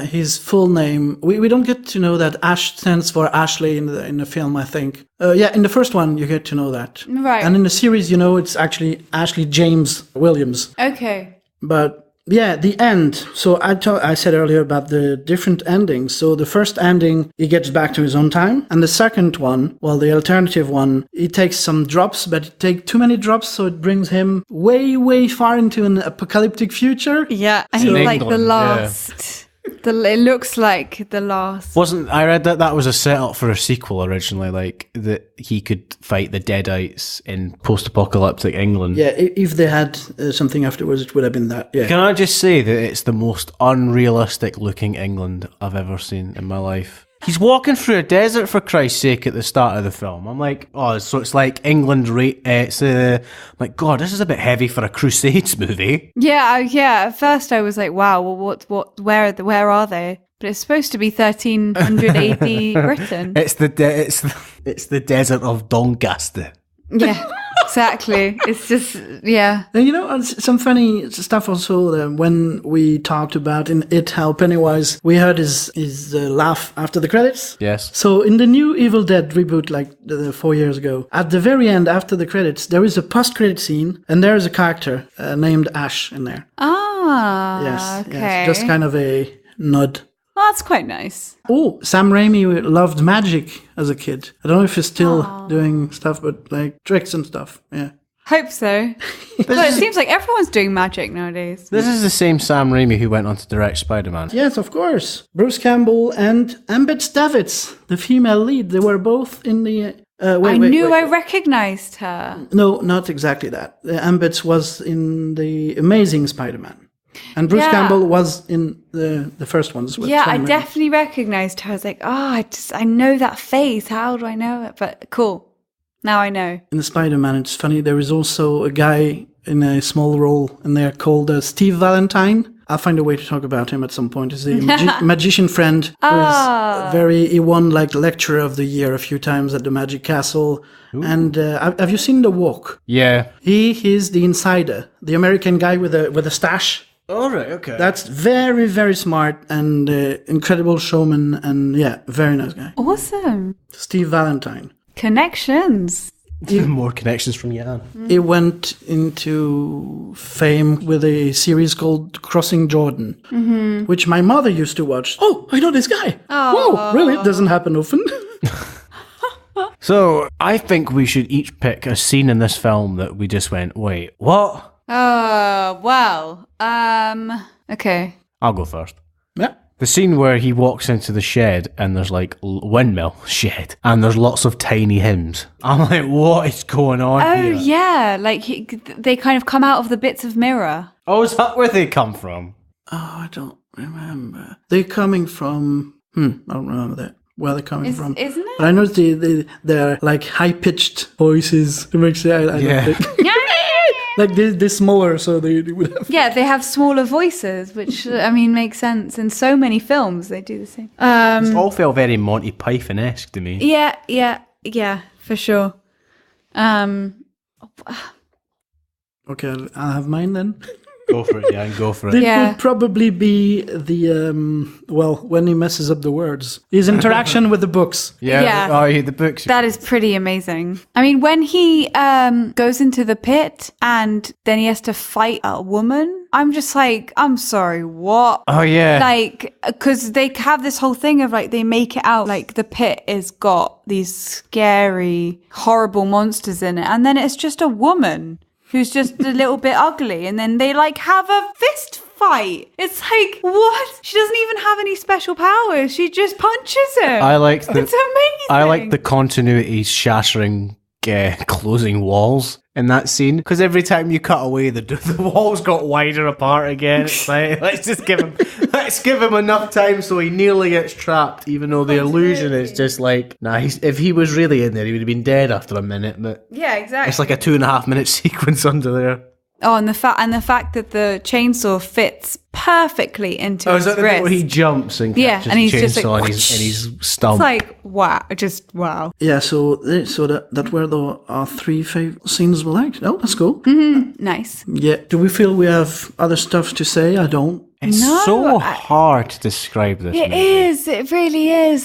his full name. We don't get to know that Ash stands for Ashley in the film, I think. In the first one, you get to know that. Right. And in the series, it's actually Ashley James Williams. Okay. But yeah, the end. So I said earlier about the different endings. So the first ending, he gets back to his own time. And the second one, the alternative one, he takes some drops, but he takes too many drops, so it brings him way, way far into an apocalyptic future. Yeah, and In he's like the England, last. It looks like the last. I read that was a setup for a sequel originally, like that he could fight the Deadites in post-apocalyptic England. Yeah, if they had something afterwards, it would have been that. Yeah. Can I just say that it's the most unrealistic looking England I've ever seen in my life. He's walking through a desert, for Christ's sake, at the start of the film. I'm like, so it's like England. I'm like, God, this is a bit heavy for a Crusades movie. Yeah. At first, I was like, wow. Well, where are they? But it's supposed to be 1300 AD Britain. It's the desert of Doncaster. Yeah, exactly. It's just, yeah. And some funny stuff also when we talked about in It How Pennywise, we heard his laugh after the credits. Yes. So in the new Evil Dead reboot, like 4 years ago, at the very end after the credits, there is a post-credit scene, and there is a character named Ash in there. Ah, Yes. okay. Yes, just kind of a nod. Well, that's quite nice. Oh, Sam Raimi loved magic as a kid. I don't know if he's still doing stuff, but like tricks and stuff. Yeah. Hope so. Well, it seems like everyone's doing magic nowadays. This is the same Sam Raimi who went on to direct Spider-Man. Yes, of course. Bruce Campbell and Ambit Davids, the female lead. They were both in the... I knew I recognized her. No, not exactly that. Ambit was in the Amazing Spider-Man. And Bruce Campbell was in the first ones. With Yeah, I Spider-Man. definitely recognized her. I was like, I know that face. How do I know it? But cool. Now I know. In the Spider-Man, it's funny. There is also a guy in a small role in there called Steve Valentine. I'll find a way to talk about him at some point. He's a magician friend. He won like Lecturer of the Year a few times at the Magic Castle. Ooh. And have you seen The Walk? Yeah. He is the insider, the American guy with a stash. All right, okay. That's very, very smart and incredible showman and very nice guy. Awesome. Steve Valentine. Connections. More connections from Yann. He went into fame with a series called Crossing Jordan, which my mother used to watch. Oh, I know this guy. Oh. Whoa, really? It doesn't happen often. So, I think we should each pick a scene in this film that we just went, wait, what? Okay. I'll go first. Yeah. The scene where he walks into the shed and there's like windmill shed and there's lots of tiny hymns. I'm like, what is going on here? Oh, yeah. Like they kind of come out of the bits of mirror. Oh, is that where they come from? Oh, I don't remember. They're coming from... I don't remember that. Where they're coming from. Isn't it? But I know they're like high-pitched voices. It makes it... I don't think... Like they're smaller, so they would have... Yeah, they have smaller voices, which, makes sense. In so many films, they do the same. It all felt very Monty Python-esque to me. Yeah, for sure. Okay, I'll have mine then. Go for it, Yann, go for it. It would probably be the, when he messes up the words. His interaction with the books. Yeah. Oh, the books. That is pretty amazing. I mean, when he goes into the pit and then he has to fight a woman, I'm just like, I'm sorry, what? Oh, yeah. Like, because they have this whole thing of like, they make it out like the pit has got these scary, horrible monsters in it. And then it's just a woman who's just a little bit ugly. And then they like have a fist fight. It's like, what? She doesn't even have any special powers. She just punches him. It's amazing. I like the continuity shattering closing walls in that scene, because every time you cut away, the walls got wider apart again. It's like, let's give him enough time so he nearly gets trapped, even though the illusion is just like, if he was really in there, he would have been dead after a minute. But yeah, exactly. It's like a 2.5 minute sequence under there. Oh, and the fact that the chainsaw fits perfectly into his is that wrist. Where he jumps and catches and he's the just like, chainsaw and he's stumped. It's like, wow, just wow. Yeah, so that were our 3 favorite scenes we liked. Oh, that's cool. Mm-hmm. Nice. Yeah. Do we feel we have other stuff to say? I don't. It's so hard to describe this movie. It is. It really is.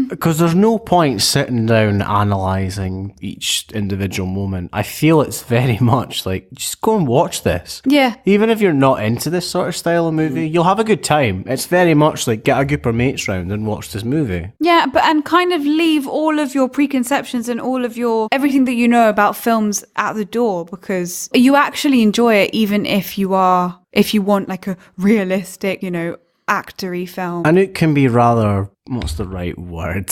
Because there's no point sitting down analysing each individual moment. I feel it's very much like, just go and watch this. Yeah. Even if you're not into this sort of style of movie, you'll have a good time. It's very much like, get a group of mates round and watch this movie. Yeah, and kind of leave all of your preconceptions and all of everything that you know about films at the door, because you actually enjoy it, even if you want like a realistic, actory film. And it can be rather, what's the right word?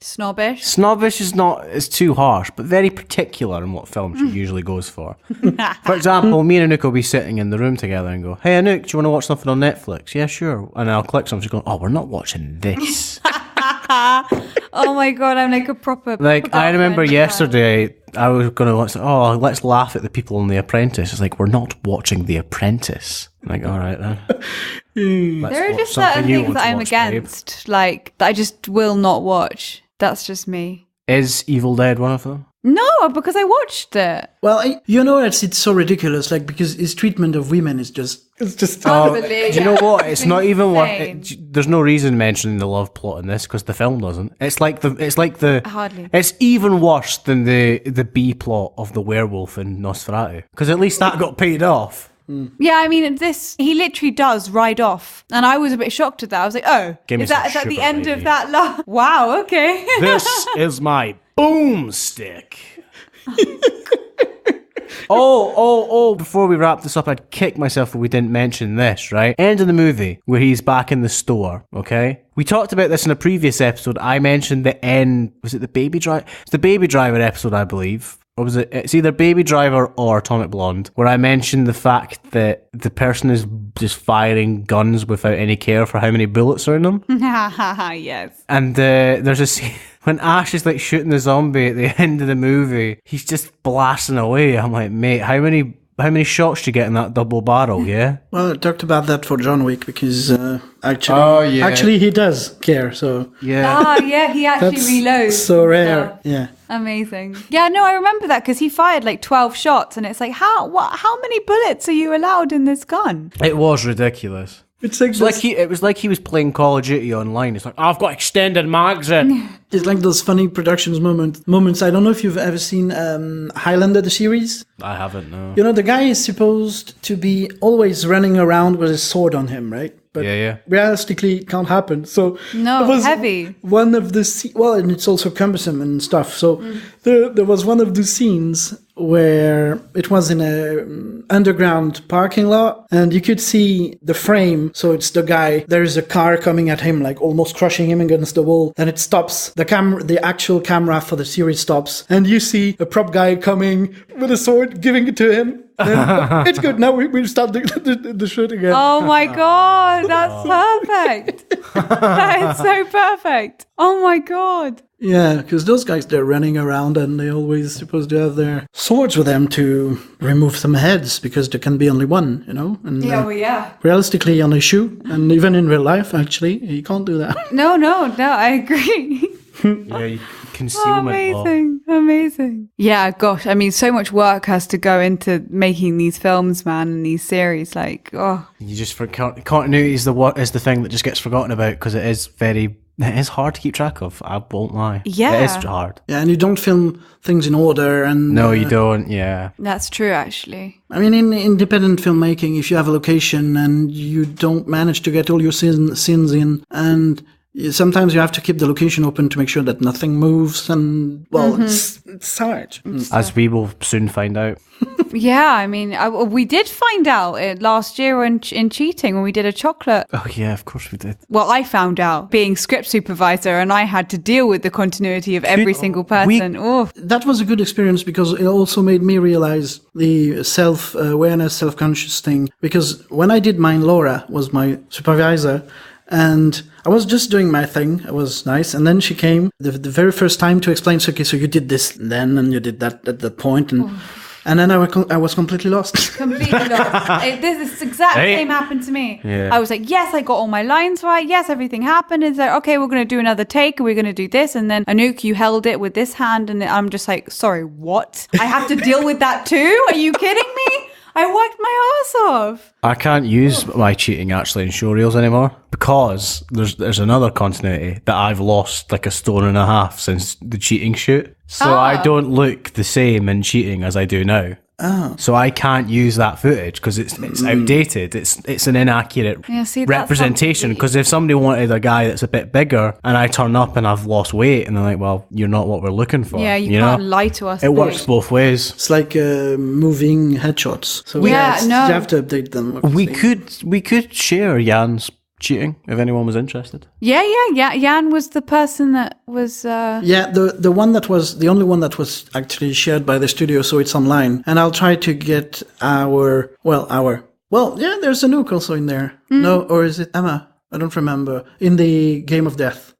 Snobbish. Snobbish is too harsh, but very particular in what film she usually goes for. For example, me and Anouk will be sitting in the room together and go, hey Anouk, do you want to watch something on Netflix? Yeah, sure. And I'll click something, she's going, oh, we're not watching this. Oh my God, I'm like a proper... Like, I remember yesterday, I was going to watch, let's laugh at the people on The Apprentice. It's like, we're not watching The Apprentice. I'm like, all right then. There are just certain things that I'm against, like, that I just will not watch. That's just me. Is Evil Dead one of them? No, because I watched it. Well, it's so ridiculous, like, because his treatment of women is just... It's just... Unbelievable. Do you know what? It's not even worth... There's no reason mentioning the love plot in this, because the film doesn't. Hardly. It's even worse than the B plot of the werewolf in Nosferatu, because at least that got paid off. Yeah, I mean, he literally does ride off. And I was a bit shocked at that. I was like, oh, is that the end of that love? Wow, okay. This is my boomstick. Before we wrap this up, I'd kick myself if we didn't mention this, right? End of the movie, where he's back in the store, okay? We talked about this in a previous episode. I mentioned the end, was it the Baby Driver? It's the Baby Driver episode, I believe. Or was it? It's either Baby Driver or Atomic Blonde, where I mentioned the fact that the person is just firing guns without any care for how many bullets are in them. Yes. And there's a scene when Ash is like shooting the zombie at the end of the movie. He's just blasting away. I'm like, mate, how many shots do you get in that double barrel? Yeah. Well, I talked about that for John Wick because actually he does care. So yeah. Yeah, he actually reloads. So rare. Yeah. Amazing. Yeah, no, I remember that because he fired like 12 shots, and it's like, how many bullets are you allowed in this gun? It was ridiculous. It was like he was playing Call of Duty online. It's like, I've got extended mags in. It's like those funny productions moments. I don't know if you've ever seen Highlander, the series. I haven't, no. The guy is supposed to be always running around with his sword on him, right? But realistically, it can't happen. So no, it was heavy. One of the and it's also cumbersome and stuff. So there was one of the scenes where it was in a underground parking lot, and you could see the frame. So it's the guy. There is a car coming at him, like almost crushing him against the wall, and it stops. The actual camera for the series stops, and you see a prop guy coming with a sword, giving it to him. It's good. Now we start the shoot again. Oh my God, that's perfect. That is so perfect. Oh my God. Yeah, because those guys, they're running around and they're always supposed to have their swords with them to remove some heads because there can be only one, And, realistically, on a shoe, and even in real life, actually, you can't do that. No, I agree. Yeah, you concealment law. Amazing. Yeah, gosh, I mean, so much work has to go into making these films, man, and these series. Like, you just continuity is the thing that just gets forgotten about because it is hard to keep track of. I won't lie. Yeah, it is hard. Yeah, and you don't film things in order. And no, you don't. Yeah, that's true. Actually, I mean, in independent filmmaking, if you have a location and you don't manage to get all your scenes in, and sometimes you have to keep the location open to make sure that nothing moves, and it's hard. As we will soon find out. Yeah, I mean, we did find out it last year in Cheating when we did a chocolate. Oh yeah, of course we did. Well, I found out being script supervisor, and I had to deal with the continuity of every single person. That was a good experience because it also made me realize the self-awareness, self-conscious thing. Because when I did mine, Laura was my supervisor. And I was just doing my thing. It was nice. And then she came the very first time to explain, so, okay, so you did this then, and you did that at that point. And then I was completely lost. Completely lost. This exact same happened to me. Yeah. I was like, yes, I got all my lines right. Yes, everything happened. It's like, okay, we're going to do another take. We're going to do this. And then Anouk, you held it with this hand. And I'm just like, sorry, what? I have to deal with that too? Are you kidding me? I worked my ass off. I can't use my cheating actually in showreels anymore because there's another continuity that I've lost like a stone and a half since the cheating shoot. So I don't look the same in cheating as I do now. Oh. So I can't use that footage because it's outdated. It's an inaccurate representation. Because if somebody wanted a guy that's a bit bigger and I turn up and I've lost weight and they're like, well, you're not what we're looking for. Yeah, you can't lie to us. It works both ways. It's like moving headshots. So you have to update them. Obviously. We could share Yann's cheating if anyone was interested. Yeah. Yann was the person that was. The one that was the only one that was actually shared by the studio, so it's online. And I'll try to get there's Anouk also in there. No, or is it Emma? I don't remember. In the Game of Death.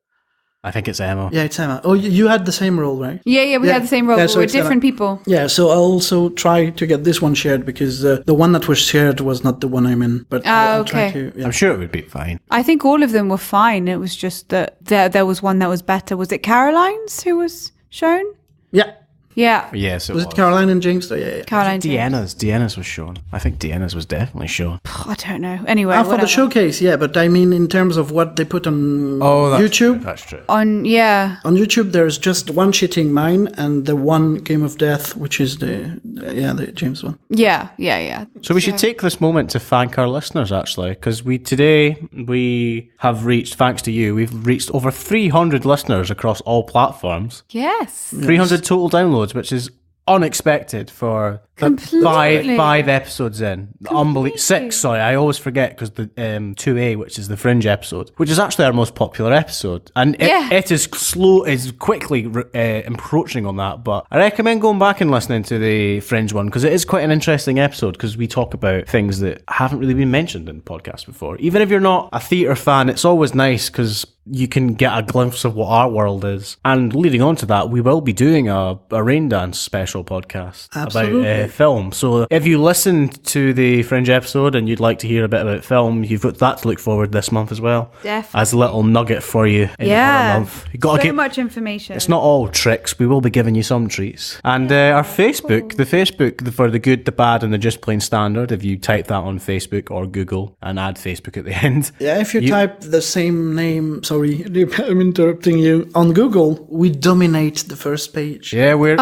I think it's Emma. Yeah, it's Emma. Oh, you had the same role, right? Yeah, we had the same role. Yeah, but we're different people. Yeah, so I'll also try to get this one shared because the one that was shared was not the one I'm in. But I'll try to. Yeah. I'm sure it would be fine. I think all of them were fine. It was just that there was one that was better. Was it Caroline's who was shown? Yeah. Yeah. Yes, was it Caroline and James? Yeah. Caroline Deanna's was shown. I think Deanna's was definitely shown. I don't know. Anyway, for the showcase, yeah. But I mean, in terms of what they put on YouTube. That's true. On YouTube, there's just one cheating mine and the one Game of Death, which is the James one. Yeah. So we should take this moment to thank our listeners, actually, because we have reached, thanks to you, we've reached over 300 listeners across all platforms. Yes. 300 total downloads, which is unexpected for five episodes in. Unbelievable. 6, sorry, I always forget because the 2A, which is the Fringe episode, which is actually our most popular episode, and it is quickly encroaching on that. But I recommend going back and listening to the Fringe one because it is quite an interesting episode because we talk about things that haven't really been mentioned in podcasts before. Even if you're not a theatre fan, it's always nice because you can get a glimpse of what our world is. And leading on to that, we will be doing a rain dance special podcast about film. So if you listened to the Fringe episode and you'd like to hear a bit about film, you've got that to look forward this month as well. Definitely. As a little nugget for you in the month. You got so much information. It's not all tricks. We will be giving you some treats. And our Facebook, the Facebook for the good, the bad, and the just plain standard, if you type that on Facebook or Google and add Facebook at the end. Yeah, if you type the same name, sorry, I'm interrupting you, on Google, we dominate the first page. Yeah, we're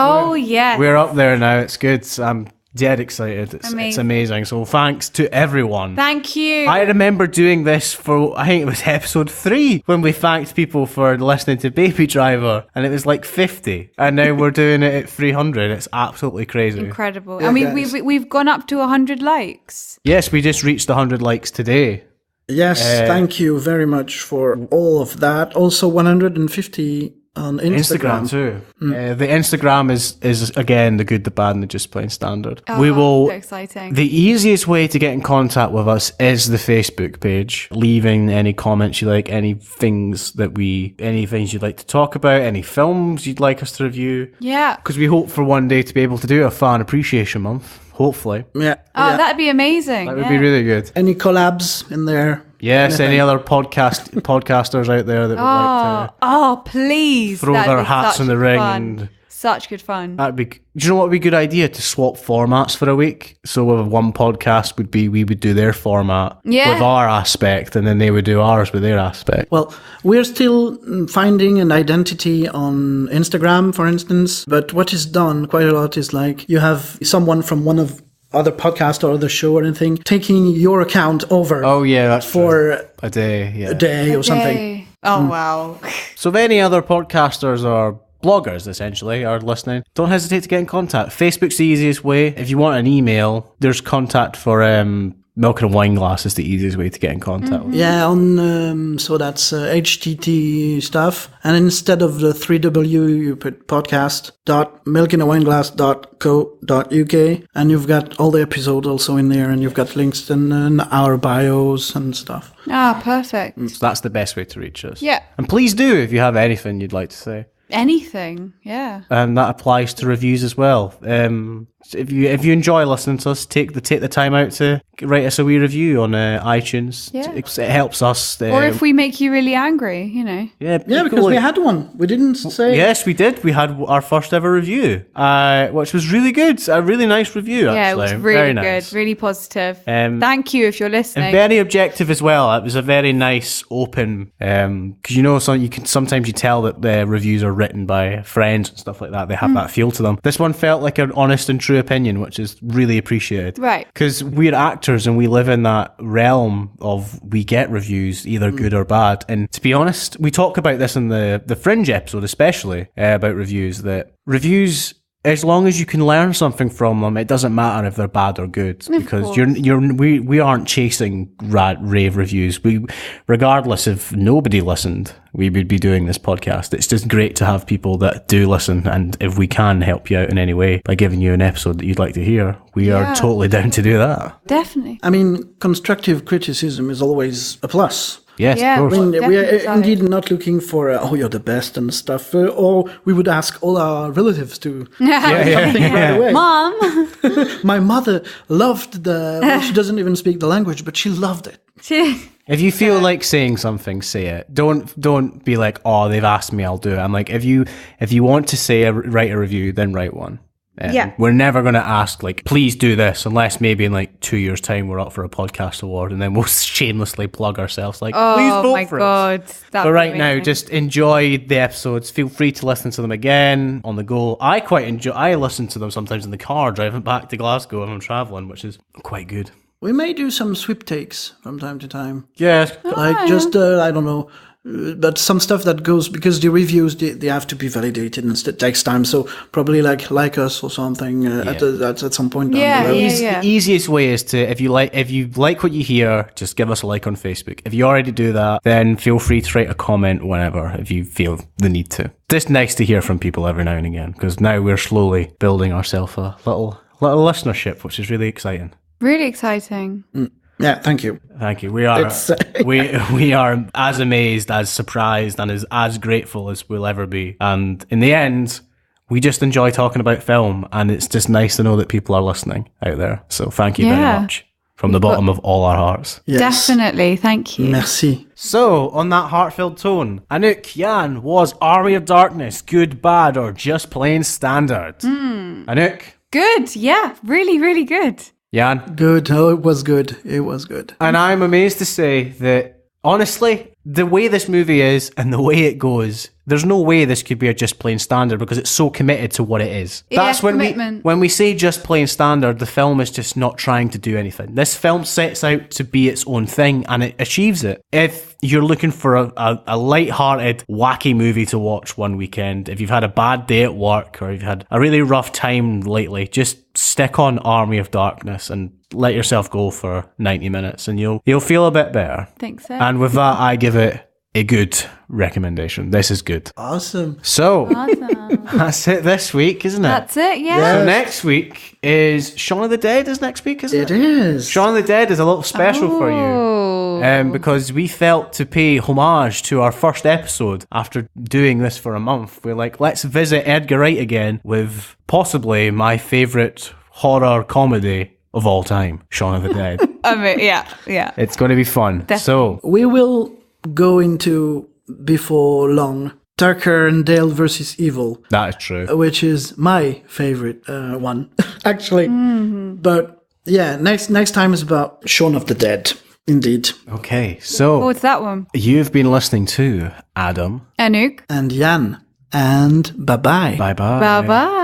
up there now. It's good. I'm dead excited. It's amazing. So thanks to everyone. Thank you. I remember doing this for, I think it was episode 3 when we thanked people for listening to Baby Driver, and it was like 50, and now we're doing it at 300. It's absolutely crazy. Incredible. Yeah, I mean, we've gone up to 100 likes. Yes, we just reached 100 likes today. Yes, thank you very much for all of that. Also 150 on Instagram too. The Instagram is again the good, the bad, and the just plain standard. So exciting. The easiest way to get in contact with us is the Facebook page. Leaving any comments you like, any things you'd like to talk about, any films you'd like us to review. Yeah. Because we hope for one day to be able to do a fan appreciation month. hopefully. Yeah. Oh, that'd be amazing. That would be really good. Any collabs in there? Yes, Anything? any other podcasters out there that would like to Please. throw That'd their be hats such in the good ring fun. and... Such good fun. That'd be. Do you know what would be a good idea? To swap formats for a week. So with one podcast would be we would do their format with our aspect, and then they would do ours with their aspect. Well, we're still finding an identity on Instagram, for instance. But what is done quite a lot is like you have someone from one of other podcast or other show or anything taking your account over. Oh yeah, that's for a day. Yeah, a day or something. Oh wow. So if any other podcasters or bloggers essentially are listening, don't hesitate to get in contact. Facebook's the easiest way. If you want an email, there's contact for Milk and Wineglass is the easiest way to get in contact with. Yeah, on so that's HTT stuff, and instead of the 3W you put podcast.milkandawineglass.co.uk, and you've got all the episodes also in there, and you've got links in our bios and stuff. Perfect. So that's the best way to reach us. Yeah. And please do if you have anything you'd like to say. Anything, yeah. And that applies to reviews as well. If you enjoy listening to us, take the time out to write us a wee review on iTunes. Yeah. It helps us. Or if we make you really angry, you know. Yeah, Because we had one. We didn't say. Yes, we did. We had our first ever review, which was really good. A really nice review, actually. Yeah, it was really very good, nice. really positive. Thank you if you're listening. And very objective as well. It was a very nice, open. Because sometimes you tell that the reviews are written by friends and stuff like that. They have that feel to them. This one felt like an honest and true opinion, which is really appreciated. Right. Because we're actors and we live in that realm of we get reviews, either good or bad. And to be honest, we talk about this in the Fringe episode, especially about reviews. That reviews, as long as you can learn something from them, it doesn't matter if they're bad or good, because we aren't chasing rave reviews. Regardless if nobody listened, we would be doing this podcast. It's just great to have people that do listen, and if we can help you out in any way by giving you an episode that you'd like to hear, we are totally down to do that. Definitely. I mean, constructive criticism is always a plus. Yes, Yeah, of course. I mean, we are Definitely. indeed not looking for, you're the best and stuff, or we would ask all our relatives to something right away. Mom. My mother loved she doesn't even speak the language, but she loved it. If you feel like saying something, say it. Don't be like, oh, they've asked me, I'll do it. I'm like, if you want to write a review, then write one. We're never going to ask, like, please do this, unless maybe in like 2 years' time we're up for a podcast award, and then we'll shamelessly plug ourselves, like, please vote for us. That'd But be right now, amazing. just enjoy the episodes. Feel free to listen to them again on the go. I listen to them sometimes in the car driving back to Glasgow if I'm travelling, which is quite good. We may do some sweepstakes from time to time. Yeah. Like just, I don't know, but some stuff that goes, because the reviews, they have to be validated and it takes time. So probably like us or something at some point down the road. The easiest way is to, if you like what you hear, just give us a like on Facebook. If you already do that, then feel free to write a comment whenever, if you feel the need to. Just nice to hear from people every now and again, because now we're slowly building ourselves a little listenership, which is really exciting. Really exciting. Yeah, thank you. Thank you. We are we are as amazed, as surprised, and as grateful as we'll ever be. And in the end, we just enjoy talking about film, and it's just nice to know that people are listening out there. So thank you very much from the bottom of all our hearts. Yes. Definitely. Thank you. Merci. So, on that heartfelt tone, Anouk, Yann, was Army of Darkness good, bad, or just plain standard? Anouk? Good. Yeah. Really, really good. Yann? Good. Oh, it was good. It was good. And I'm amazed to say that, honestly, the way this movie is and the way it goes, there's no way this could be a just plain standard, because it's so committed to what it is. Yeah, That's when commitment. when we say just plain standard, the film is just not trying to do anything. This film sets out to be its own thing, and it achieves it. If you're looking for a light-hearted, wacky movie to watch one weekend, if you've had a bad day at work, or you've had a really rough time lately, just stick on Army of Darkness and let yourself go for 90 minutes, and you'll feel a bit better. Think so. And with that, I give it a good recommendation. This is good. Awesome. So, that's it this week, isn't it? That's it. Yeah. So next week is Shaun of the Dead is next week, isn't it? It is. Shaun of the Dead is a little special for you. Because we felt to pay homage to our first episode after doing this for a month. We're like, let's visit Edgar Wright again with possibly my favourite horror comedy of all time, Shaun of the Dead. I mean, yeah. It's going to be fun. Definitely. So We will go into, before long, Tucker and Dale versus Evil, that is true. which is my favorite one, actually. But yeah, next time is about Shaun of the Dead, indeed. Okay, so What's that one? you've been listening to Adam. Anouk. And Yann, and bye-bye. Bye-bye. Bye-bye.